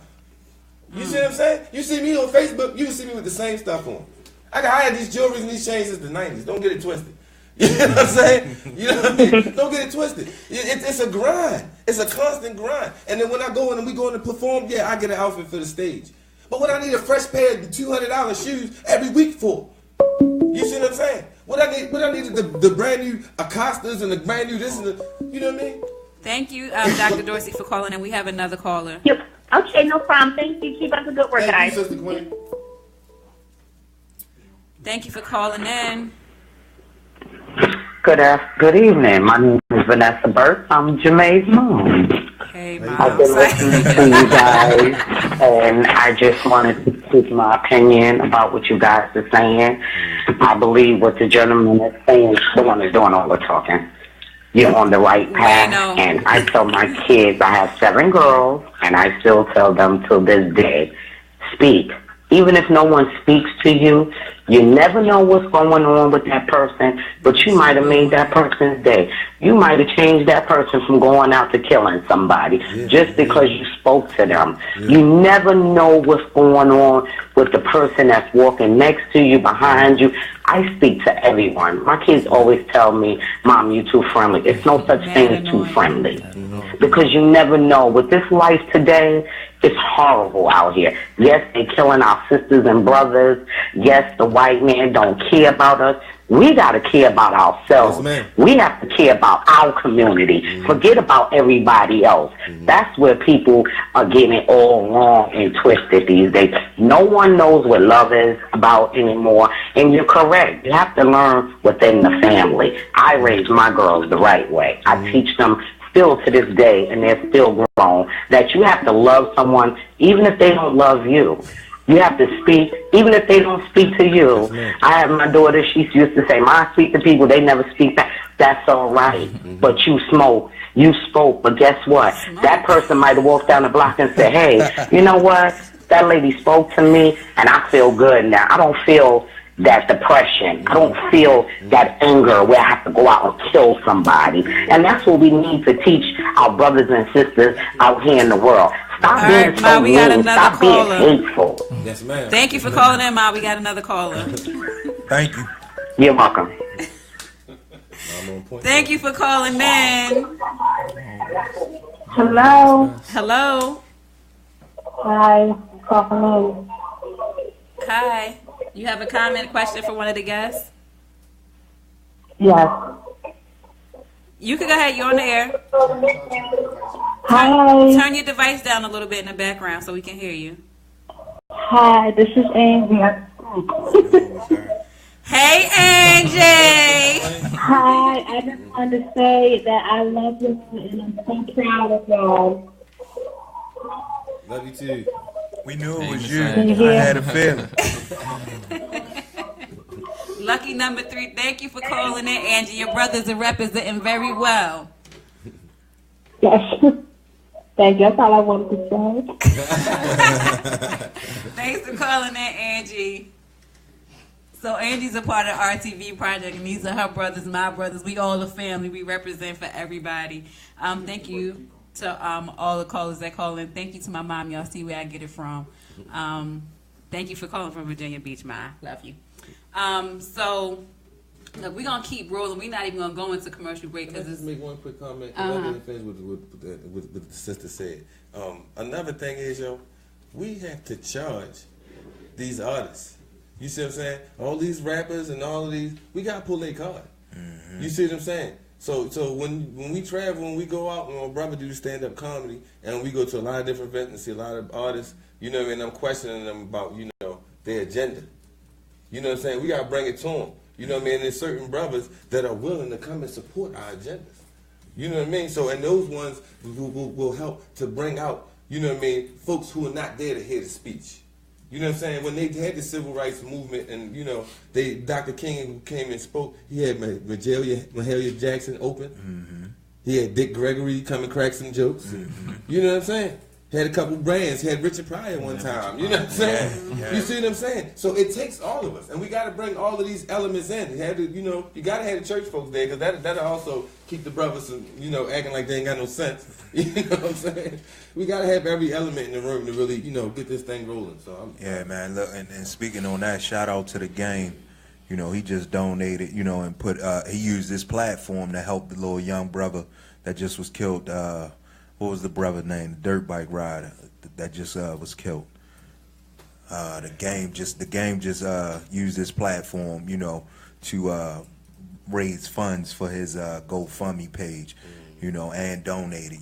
Speaker 4: You see what I'm saying? You see me on Facebook, you see me with the same stuff on. I had these jewelries and these chains since the 90s. Don't get it twisted. You know what I'm saying? You know what I mean? Don't get it twisted. It's a grind. It's a constant grind. And then when I go in and we go in to perform, yeah, I get an outfit for the stage. But what I need a fresh pair of $200 shoes every week for? You see what I'm saying? What I need the brand new Acostas and the brand new this and the, you know what I mean?
Speaker 1: Thank you, Dr. Dorsey, for calling, and we have another caller.
Speaker 5: Yep. Okay, no problem. Thank you. Keep up the good work, guys.
Speaker 4: Thank you, Sister Queen.
Speaker 1: Thank you for calling in.
Speaker 6: Good evening. My name is Vanessa Burke. I'm Jermaine's mom.
Speaker 1: Hey, Mom.
Speaker 6: I've been listening to you guys, and I just wanted to speak my opinion about what you guys are saying. I believe what the gentleman is saying, the one that's doing all the talking. You're on the right path.
Speaker 1: Wayno.
Speaker 6: And I tell my kids, I have 7 girls, and I still tell them till this day, speak. Even if no one speaks to you, you never know what's going on with that person, but you might have made that person's day. You might have changed that person from going out to killing somebody just because you spoke to them. You never know what's going on with the person that's walking next to you, behind you. I speak to everyone. My kids always tell me, Mom, you're too friendly. It's no such thing as too friendly. Because you never know. With this life today, it's horrible out here. Yes, they're killing our sisters and brothers. Yes, the white man don't care about us. We got to care about ourselves. Yes, we have to care about our community. Forget about everybody else. That's where people are getting it all wrong and twisted these days. No one knows what love is about anymore. And you're correct. You have to learn within the family. I raise my girls the right way. I teach them still to this day, and they're still grown, that you have to love someone even if they don't love you. You have to speak, even if they don't speak to you. I have my daughter, she used to say, "Mom, speak to people, they never speak back." That's all right. But you spoke, but guess what? That person might have walked down the block and said, "Hey, you know what? That lady spoke to me, and I feel good now. I don't feel that depression. I don't feel that anger where I have to go out and kill somebody." And that's what we need to teach our brothers and sisters out here in the world. Stop being so mean. Stop being hateful.
Speaker 4: Yes, ma'am.
Speaker 1: Thank you for calling in, Ma. We got another caller.
Speaker 2: Thank you.
Speaker 6: You're welcome.
Speaker 1: Thank you for calling in.
Speaker 5: Hello.
Speaker 1: Hello.
Speaker 5: Hi. Calling
Speaker 1: Hi. You have a comment, question for one of the guests?
Speaker 5: in. Yes.
Speaker 1: You can go ahead. You're on the air.
Speaker 5: Hi.
Speaker 1: Turn your device down a little bit in the background so we can hear you.
Speaker 5: Hi. This is Angie.
Speaker 1: Hey, Angie.
Speaker 5: Hi. I just wanted to say that I love you and I'm so proud of y'all.
Speaker 4: Love you too.
Speaker 2: We knew it was you.
Speaker 1: Yeah.
Speaker 2: I had a feeling.
Speaker 1: Lucky number 3. Thank you for calling in, Angie. Your brothers are representing very well.
Speaker 5: Yes. Thank you. That's all I wanted to say.
Speaker 1: Thanks for calling in, Angie. So Angie's a part of RTV Project, and these are her brothers, my brothers. We all a family. We represent for everybody. Thank you to all the callers that call in. Thank you to my mom. Y'all see where I get it from. Thank you for calling from Virginia Beach, Ma. Love you. So look, we're going to keep rolling. We're not even going to go into commercial break.
Speaker 4: Let's just make one quick comment. I didn't finish with what the sister said. Another thing is, we have to charge these artists. You see what I'm saying? All these rappers and all of these, we got to pull their card. Mm-hmm. You see what I'm saying? So when we travel, when we go out, when my brother do stand-up comedy, and we go to a lot of different events and see a lot of artists, you know what I mean? I'm questioning them about, their agenda. You know what I'm saying? We got to bring it to them. You know what I mean? There's certain brothers that are willing to come and support our agendas. You know what I mean? So, and those ones will help to bring out, you know what I mean, folks who are not there to hear the speech. You know what I'm saying? When they had the civil rights movement and, Dr. King who came and spoke, he had Mahalia Jackson open. Mm-hmm. He had Dick Gregory come and crack some jokes. Mm-hmm. You know what I'm saying? He had a couple brands. He had Richard Pryor one time. You know what I'm saying? Yeah. You see what I'm saying? So it takes all of us. And we got to bring all of these elements in. You have to, you got to have the church folks there because that'll also keep the brothers from, acting like they ain't got no sense. You know what I'm saying? We got to have every element in the room to really, get this thing rolling. So
Speaker 2: man. Look, and speaking on that, shout out to the game. He just donated, and put, he used this platform to help the little young brother that just was killed. What was the brother's name? The dirt bike rider that just was killed. The game just used this platform, to raise funds for his GoFundMe page, and donated.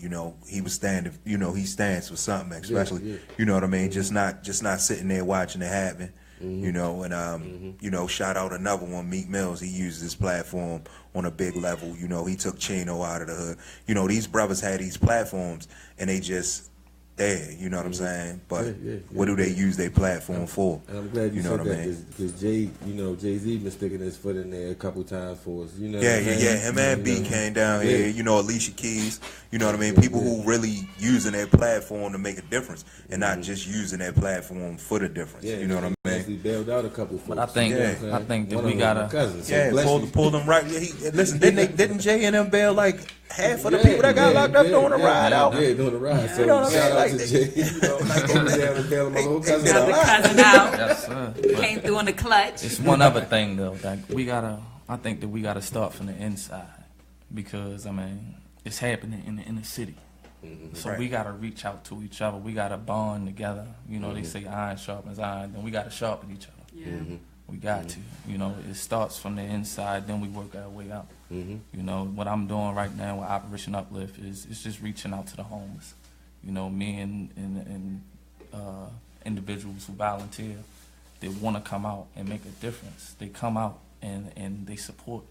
Speaker 2: He was standing. He stands for something, especially. You know what I mean? Just not sitting there watching it happen. And shout out another one, Meek Mills. He used this platform on a big level. He took Chino out of the hood. These brothers had these platforms, and they just there. You know what I'm saying? But what do they use their platform for?
Speaker 4: And I'm glad you said that because Jay-Z been sticking his foot in there a couple times for us.
Speaker 2: Yeah. Him and B came down here. Alicia Keys. You know what I mean? People who really using their platform to make a difference and not just using their platform for the difference. You know what I mean?
Speaker 4: He bailed out a couple folks.
Speaker 3: But I think that we gotta
Speaker 2: pull them right. Listen, didn't Jay and them bail like half of the people that got locked up doing the ride out?
Speaker 4: Yeah, doing the ride. So shout out to Jay. Down and bailing my little cousin
Speaker 1: out. Yes, sir. Came through in the clutch.
Speaker 3: It's one other thing though that I think that we gotta start from the inside because it's happening in the inner city. So we gotta reach out to each other. We gotta bond together. They say iron sharpens iron. Then we gotta sharpen each other. Yeah. We got to. It starts from the inside. Then we work our way out. What I'm doing right now with Operation Uplift is just reaching out to the homeless. Me and individuals who volunteer, they want to come out and make a difference. They come out and they support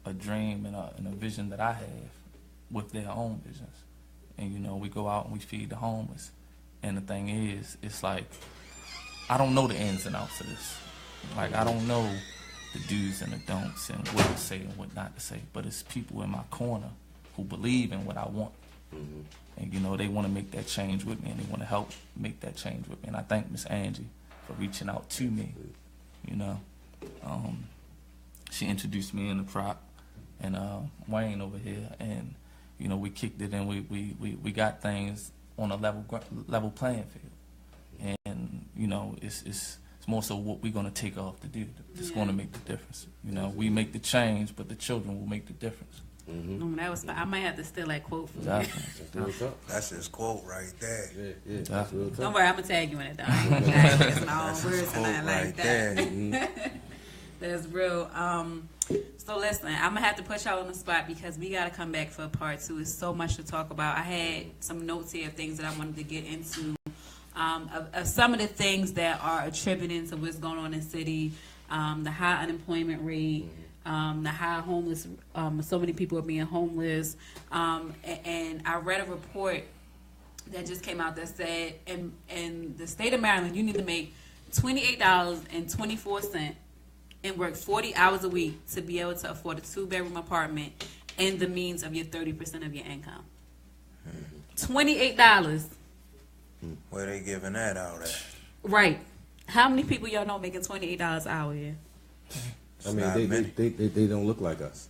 Speaker 3: a dream and a vision that I have with their own business. And we go out and we feed the homeless. And the thing is, it's like I don't know the ins and outs of this. Like, I don't know the do's and the don'ts and what to say and what not to say. But it's people in my corner who believe in what I want. And, you know, they want to make that change with me, and they want to help make that change with me. And I thank Miss Angie for reaching out to me, you know. She introduced me in the prop, and Wayne over here, and, you know, we kicked it, and we got things on a level playing field. And, you know, it's more so what we're going to take off to do that's going to make the difference. You know, we make the change, but the children will make the difference.
Speaker 1: That was. I might have to steal that quote from you.
Speaker 2: That's his quote right there.
Speaker 4: Yeah.
Speaker 1: Don't worry, I'm gonna tag you in it though. I ain't gonna tag you in my own words and nothing like that. That's real. So listen, I'm gonna have to put y'all on the spot because we gotta come back for a part 2. It's so much to talk about. I had some notes here of things that I wanted to get into. Of some of the things that are attributing to what's going on in the city, the high unemployment rate. The high homeless, so many people are being homeless. And I read a report that just came out that said in the state of Maryland, you need to make $28.24 and work 40 hours a week to be able to afford a 2-bedroom apartment and the means of your 30% of your income. $28.
Speaker 2: Where they giving that out at?
Speaker 1: Right. How many people y'all know making $28 an hour here?
Speaker 4: I mean, they don't look like us.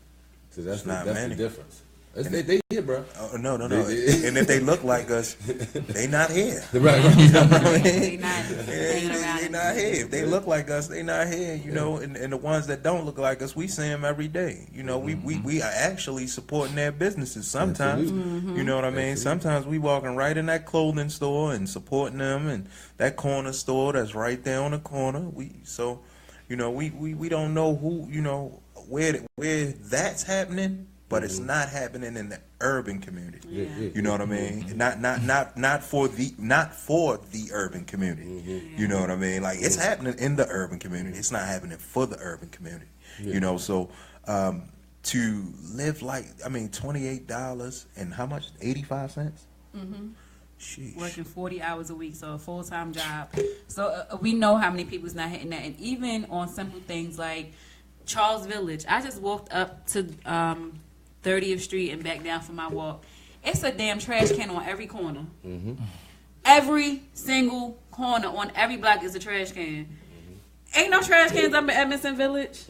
Speaker 4: So that's the difference. They here, bro.
Speaker 2: Oh, no. And if they look like us, they not here.
Speaker 4: Right.
Speaker 2: You know what I mean?
Speaker 1: They
Speaker 2: not here. If they look like us, they not here. You know, and the ones that don't look like us, we see them every day. You know, we are actually supporting their businesses sometimes. You know what I mean? Sometimes we walking right in that clothing store and supporting them, and that corner store that's right there on the corner. You know, we don't know who, you know, where that's happening, but it's not happening in the urban community. You know what I mean? Not for the urban community. You know what I mean? Like, it's happening in the urban community. It's not happening for the urban community. You know, so to live like, I mean, $28 and how much? 85 cents? Sheesh.
Speaker 1: Working 40 hours a week, so a full-time job. So we know how many people's not hitting that. And even on simple things like Charles Village, I just walked up to 30th Street and back down for my walk. It's a damn trash can on every corner. Every single corner on every block is a trash can. Ain't no trash cans up in Edmondson Village.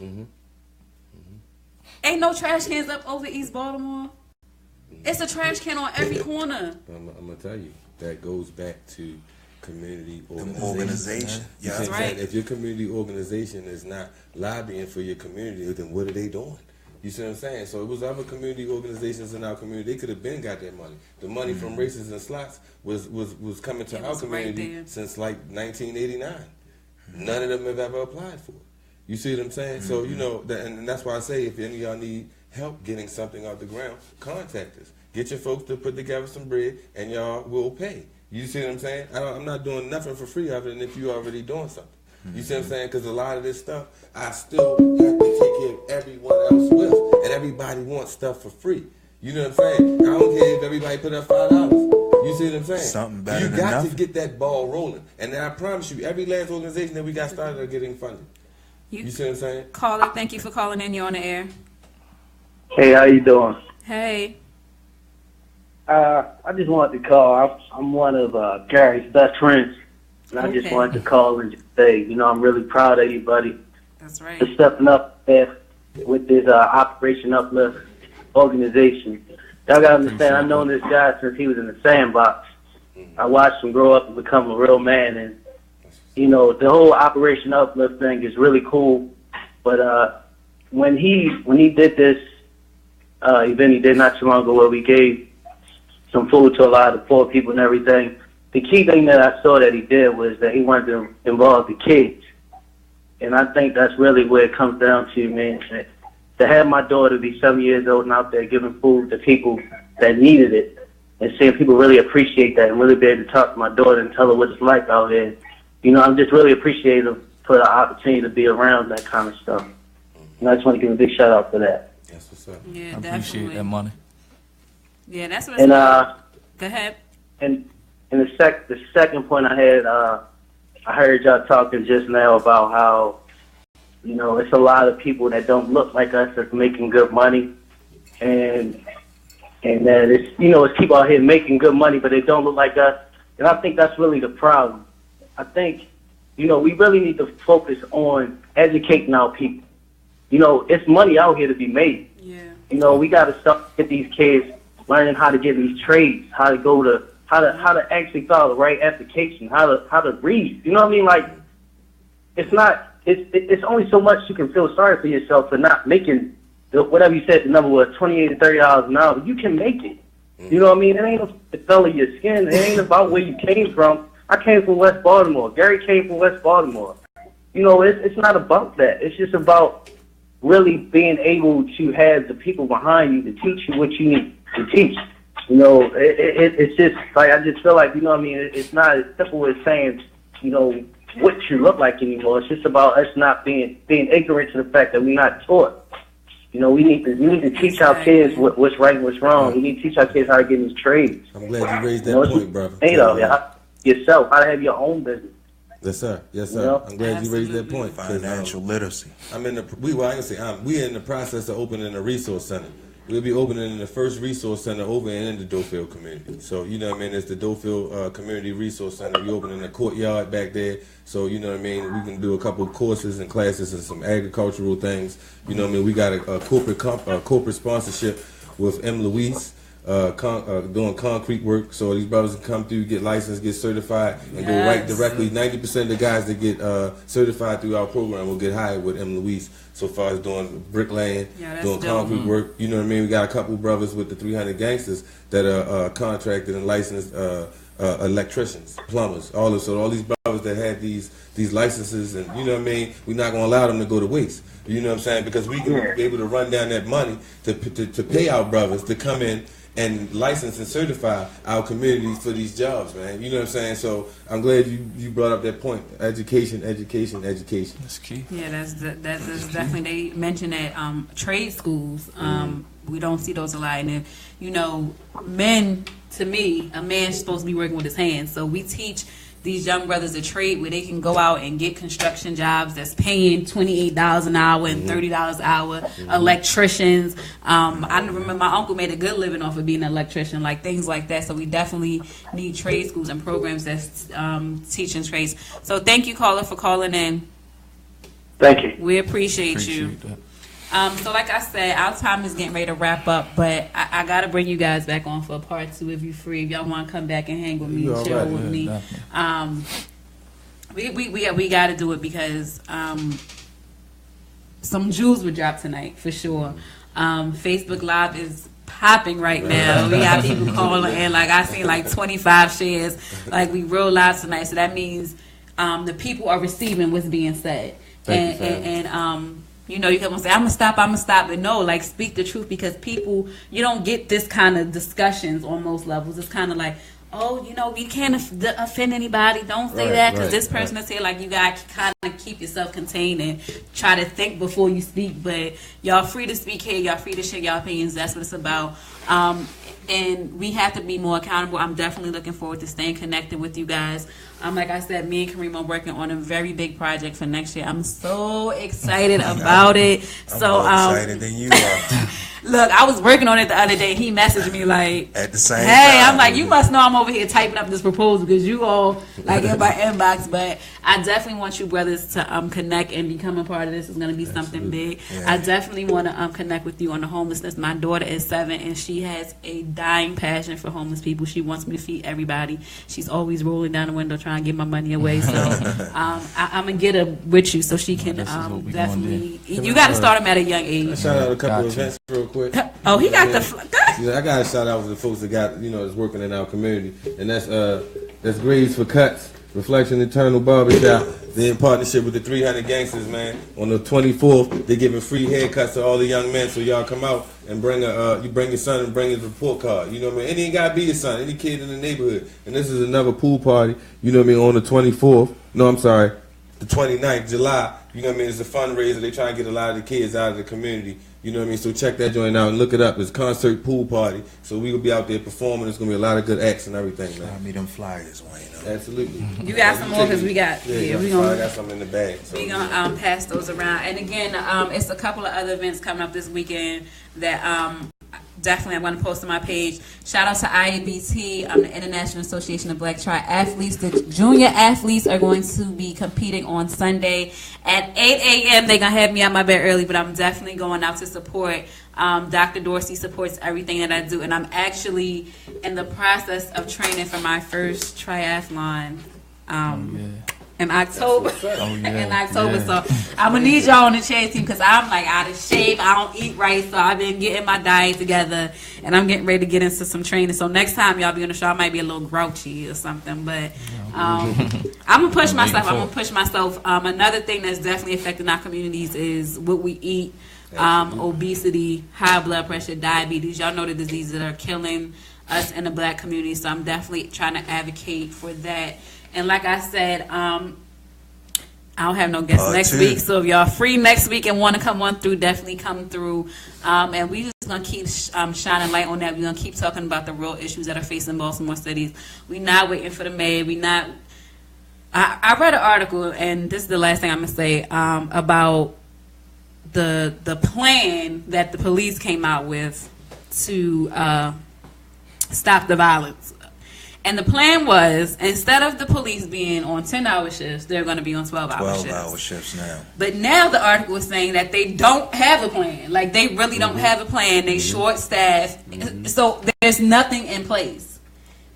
Speaker 1: Ain't no trash cans up over East Baltimore. It's a trash can on every corner.
Speaker 4: I'm gonna tell you, that goes back to community
Speaker 2: organization.
Speaker 4: Yeah, that's right. If your community organization is not lobbying for your community, then what are they doing? You see what I'm saying? So it was other community organizations in our community. They could have been got that money. The money from races and slots was coming to our community since like 1989. None of them have ever applied for it. You see what I'm saying? So, you know, and that's why I say if any of y'all need help getting something off the ground, contact us. Get your folks to put together some bread, and y'all will pay. You see what I'm saying? I'm not doing nothing for free other than if you're already doing something. You see what I'm saying? Because a lot of this stuff, I still have to take care of everyone else with, and everybody wants stuff for free. You know what I'm saying? I don't care if everybody put up $5. You see what I'm saying?
Speaker 2: Something better
Speaker 4: you
Speaker 2: than
Speaker 4: got
Speaker 2: nothing.
Speaker 4: to get that ball rolling. And then I promise you, every last organization that we got started are getting funded. You see what I'm saying?
Speaker 1: Caller, thank you for calling in. You're on the air.
Speaker 7: Hey, how you doing?
Speaker 1: Hey.
Speaker 7: I just wanted to call. I'm one of Gary's best friends, and I just wanted to call and just say, you know, I'm really proud of you, buddy.
Speaker 1: That's right.
Speaker 7: For stepping up there with this Operation Uplift organization. Y'all gotta understand, I've known this guy since he was in the sandbox. I watched him grow up and become a real man, and you know, the whole Operation Uplift thing is really cool. But when he did this event he did not too long ago, where we gave some food to a lot of poor people and everything, the key thing that I saw that he did was that he wanted to involve the kids. And I think that's really where it comes down to, man. To have my daughter be 7 years old and out there giving food to people that needed it, and seeing people really appreciate that and really be able to talk to my daughter and tell her what it's like out there. You know, I'm just really appreciative for the opportunity to be around that kind of stuff. And I just want to give a big shout out for that.
Speaker 4: That's what's up.
Speaker 1: Yeah,
Speaker 3: I appreciate that money.
Speaker 1: Yeah, that's what.
Speaker 7: And
Speaker 1: go ahead.
Speaker 7: And the second point I had, I heard y'all talking just now about how, you know, it's a lot of people that don't look like us that's making good money, and that it's, you know, it's people out here making good money, but they don't look like us. And I think that's really the problem. I think, you know, we really need to focus on educating our people. You know, it's money out here to be made.
Speaker 1: Yeah.
Speaker 7: You know, we got to start get these kids learning how to get these trades, how to go to, how to actually file the right application, how to read. You know what I mean? Like, it's not, it's only so much you can feel sorry for yourself for not making whatever you said the number was, $28 to $30 an hour. You can make it. You know what I mean? It ain't about the color of your skin. It ain't about where you came from. I came from West Baltimore. Gary came from West Baltimore. You know, it's not about that. It's just about really being able to have the people behind you to teach you what you need to teach. You know, it's just like, I just feel like, you know what I mean? It's not as simple as saying, you know, what you look like anymore. It's just about us not being ignorant to the fact that we're not taught. You know, we need to teach our kids what's right and what's wrong. We need to teach our kids how to get in these trades.
Speaker 4: I'm glad you raised that point, brother.
Speaker 7: You know, yourself, how to have your own business.
Speaker 4: Yes, sir. Yes, sir.
Speaker 7: You know?
Speaker 4: I'm glad you raised that point.
Speaker 2: Financial literacy.
Speaker 4: We're in the process of opening a resource center. We'll be opening the first resource center over in the DOPE community. So, you know what I mean, it's the DOPE Community Resource Center. We're opening a courtyard back there. So, you know what I mean, we can do a couple of courses and classes and some agricultural things. You know what I mean, we got a corporate sponsorship with M. Louise. Doing concrete work, so these brothers can come through, get licensed, get certified, and go right directly. 90% of the guys that get certified through our program will get hired with M. Louise. So far as doing bricklaying, doing concrete work, you know what I mean. We got a couple brothers with the 300 gangsters that are contracted and licensed electricians, plumbers, all of. So all these brothers that have these licenses, and you know what I mean, we're not gonna allow them to go to waste. You know what I'm saying? Because we can be able to run down that money to pay our brothers to come in and license and certify our communities for these jobs, man. You know what I'm saying? So I'm glad you brought up that point. Education.
Speaker 3: That's key.
Speaker 1: Yeah, that's definitely. They mentioned that trade schools. We don't see those a lot. And if, you know, men, to me, a man's supposed to be working with his hands. So we teach these young brothers a trade where they can go out and get construction jobs that's paying $28 an hour and $30 an hour. Electricians. I remember my uncle made a good living off of being an electrician, like things like that. So we definitely need trade schools and programs that's teaching trades. So thank you, caller, for calling in.
Speaker 7: Thank you.
Speaker 1: We appreciate you.
Speaker 3: That.
Speaker 1: So like I said, our time is getting ready to wrap up, but I got to bring you guys back on for a part 2 if you're free. If y'all want to come back and hang with me, chill with me. We got to do it because some jewels would drop tonight for sure. Facebook Live is popping right now. We got people calling in. Like I seen like 25 shares. Like we real live tonight, so that means the people are receiving what's being said. You know, you come and say, I'm gonna stop, but no, like speak the truth, because people, you don't get this kind of discussions on most levels. It's kind of like, oh, you know, we can't offend anybody. Don't say that because this person is here. Like, you got to kind of keep yourself contained and try to think before you speak. But y'all free to speak here. Y'all free to share your opinions. That's what it's about. And we have to be more accountable. I'm definitely looking forward to staying connected with you guys. Like I said, me and Kareem are working on a very big project for next year. I'm so excited about it.
Speaker 2: I'm more excited than you are.
Speaker 1: Look, I was working on it the other day. He messaged me like,
Speaker 2: at the same
Speaker 1: hey,
Speaker 2: time.
Speaker 1: I'm like, you must know I'm over here typing up this proposal because you all like in my inbox. But I definitely want you brothers to connect and become a part of this. It's going to be something big. Yeah. I definitely want to connect with you on the homelessness. My daughter is 7 and she has a dying passion for homeless people. She wants me to feed everybody. She's always rolling down the window trying to get my money away. So I'm going to get her with you so she can definitely. You got to start them at a young age.
Speaker 4: Shout out a couple of events real quick.
Speaker 1: Oh, he got the.
Speaker 4: I got to shout out to the folks that got, you know, that's working in our community, and that's Graves for Cuts, Reflection Eternal Barbershop. They're in partnership with the 300 Gangsters, man. On the 24th, they're giving free haircuts to all the young men. So y'all come out and bring you bring your son and bring his report card. You know what I mean? It ain't gotta be your son, any kid in the neighborhood. And this is another pool party. You know what I mean? On the 24th. No, I'm sorry. The 29th, July. You know what I mean? It's a fundraiser. They try to get a lot of the kids out of the community You know what I mean? So check that joint out and look it up. It's concert pool party. So we will be out there performing. There's gonna be a lot of good acts and everything, man.
Speaker 2: I mean them flyers, Wayno.
Speaker 4: Absolutely.
Speaker 1: You got some more because we got.
Speaker 4: Yeah,
Speaker 1: we
Speaker 4: I
Speaker 1: gonna.
Speaker 4: got some in the bag. So.
Speaker 1: We gonna pass those around. And again, it's a couple of other events coming up this weekend that definitely I'm going to post on my page. Shout out to IABT, the International Association of Black Triathletes. The junior athletes are going to be competing on Sunday at 8 a.m. They're going to have me out my bed early, but I'm definitely going out to support. Dr. Dorsey supports everything that I do, and I'm actually in the process of training for my first triathlon. In October. In October. So I'm gonna need y'all on the chase team because I'm like out of shape. I don't eat right, so I've been getting my diet together and I'm getting ready to get into some training. So next time y'all be on the show, I might be a little grouchy or something, but I'm gonna push myself. Another thing that's definitely affecting our communities is what we eat. Obesity, high blood pressure, diabetes. Y'all know the diseases that are killing us in the black community. So I'm definitely trying to advocate for that. And like I said, I don't have no guests next week. So if y'all free next week and want to come on through, definitely come through. And we just going to keep shining light on that. We're going to keep talking about the real issues that are facing Baltimore cities. We're not waiting for the mayor. I read an article, and this is the last thing I'm going to say, about the plan that the police came out with to stop the violence. And the plan was, instead of the police being on 10-hour shifts, they're going to be on 12-hour shifts.
Speaker 2: 12-hour shifts now.
Speaker 1: But now the article is saying that they don't have a plan. Like, they really don't have a plan. They short-staffed. So there's nothing in place.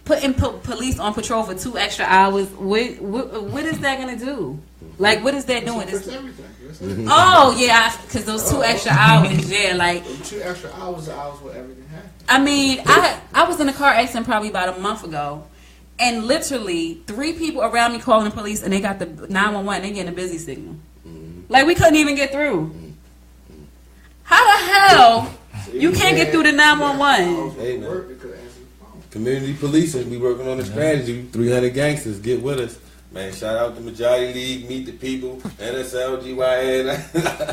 Speaker 1: Putting police on patrol for 2 extra hours, what is that going to do? Like, what is that doing? Oh, yeah, because those 2 extra hours, yeah, like...
Speaker 8: 2 extra hours are hours where everything happens.
Speaker 1: I mean, I was in a car accident probably about a month ago, and literally 3 people around me calling the police, and they got the 911. They getting a busy signal. Like, we couldn't even get through. How the hell you can't get through the 911?
Speaker 4: Hey, man. Community policing, we working on a strategy. 300 gangsters, get with us. Man, shout out to Majority League, Meet the People, NSL, GYN.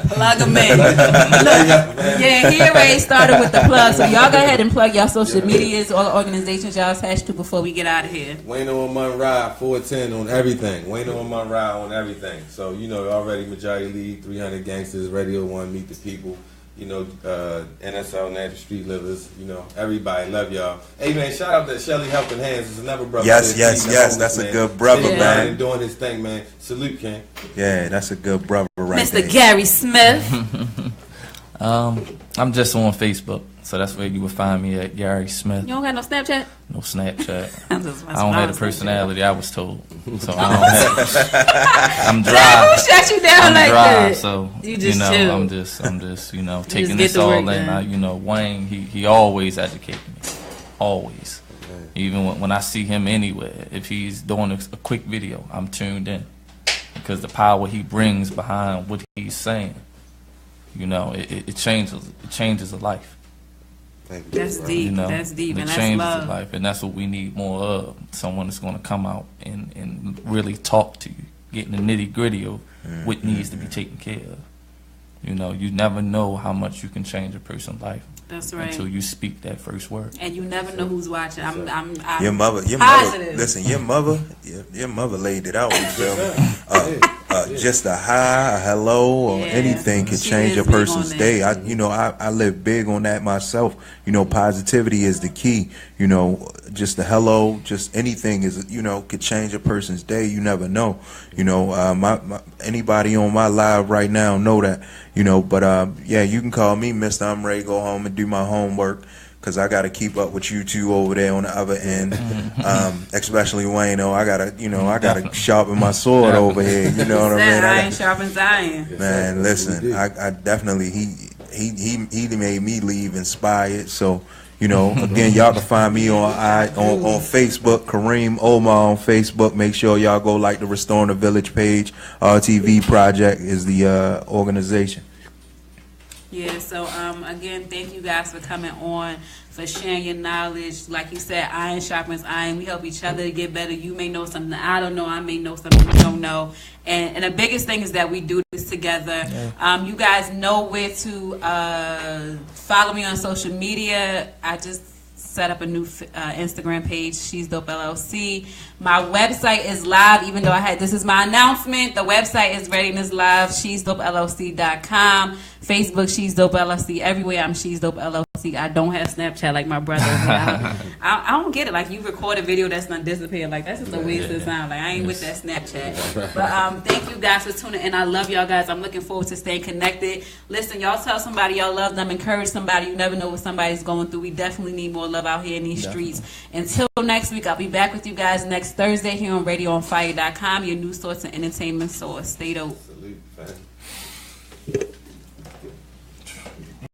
Speaker 1: Plug them in. Yeah, he already started with the plug, so y'all go ahead and plug y'all social medias or organizations y'all attached to before we get out of here.
Speaker 4: Wayno Omar 410 on everything. Wayno Omar on everything. So, you know, already Majority League, 300 Gangsters, Radio 1, Meet the People. You know, NSL, Natural Street Livers, you know, everybody, love y'all. Hey, man, shout out to Shelly Helping Hands. It's another brother.
Speaker 2: Yes, that's a good brother, man.
Speaker 4: Doing his thing, man. Salute, King.
Speaker 2: Yeah, that's a good brother right
Speaker 1: Mr.
Speaker 2: there.
Speaker 1: Gary Smith.
Speaker 3: I'm just on Facebook, so that's where you would find me at Gary Smith.
Speaker 1: You don't got no Snapchat?
Speaker 3: No Snapchat.
Speaker 1: I
Speaker 3: don't have the personality I was told, so I don't have. I'm dry.
Speaker 1: Who shut you down like that?
Speaker 3: So
Speaker 1: you just
Speaker 3: chill. I'm just taking this all in. Wayne, he always educated me, always. Even when I see him anywhere, if he's doing a quick video, I'm tuned in because the power he brings behind what he's saying. It changes a life.
Speaker 1: That's deep. That's deep, and
Speaker 3: it
Speaker 1: that's
Speaker 3: changes
Speaker 1: love.
Speaker 3: a life, and that's what we need more of. Someone that's going to come out and really talk to you, getting the nitty gritty of what needs to be taken care of. You never know how much you can change a person's life.
Speaker 1: That's right.
Speaker 3: Until you speak that first word.
Speaker 1: And you never know who's watching. I'm
Speaker 2: your mother. Listen, your mother laid it out. Just a hi, a hello, or anything could change a person's day. I live big on that myself. Positivity is the key. Just a hello, just anything is could change a person's day. You never know. Anybody on my live right now know that. But you can call me Mr. I'm ready to go home and do my homework. Because I got to keep up with you two over there on the other end, especially Wayno. I gotta sharpen my sword over here. You know what I mean?
Speaker 1: Iron sharpens iron.
Speaker 2: Man, listen, I definitely he made me leave inspired. So again, y'all can find me on Facebook, Kareem Omar on Facebook. Make sure y'all go like the Restoring the Village page. RTV Project is the organization.
Speaker 1: Yeah, so again, thank you guys for coming on, for sharing your knowledge. Like you said, iron sharpens iron. We help each other to get better. You may know something I don't know. I may know something you don't know. And the biggest thing is that we do this together. You guys know where to follow me on social media. I just set up a new Instagram page, She's Dope LLC. My website is live, even though this is my announcement. The website is ready and is live, she'sdopellc.com. Facebook, She's Dope LLC. Everywhere I'm She's Dope LLC. I don't have Snapchat like my brother. I don't get it. Like, you record a video that's not disappearing. Like, that's just a waste of time. Like, I ain't with that Snapchat. But thank you guys for tuning in. I love y'all guys. I'm looking forward to staying connected. Listen, y'all tell somebody y'all love them. Encourage somebody. You never know what somebody's going through. We definitely need more love out here in these streets. Until next week, I'll be back with you guys next Thursday here on RadioOnFire.com, your new source and entertainment source. Stay dope.
Speaker 4: Salute, fam.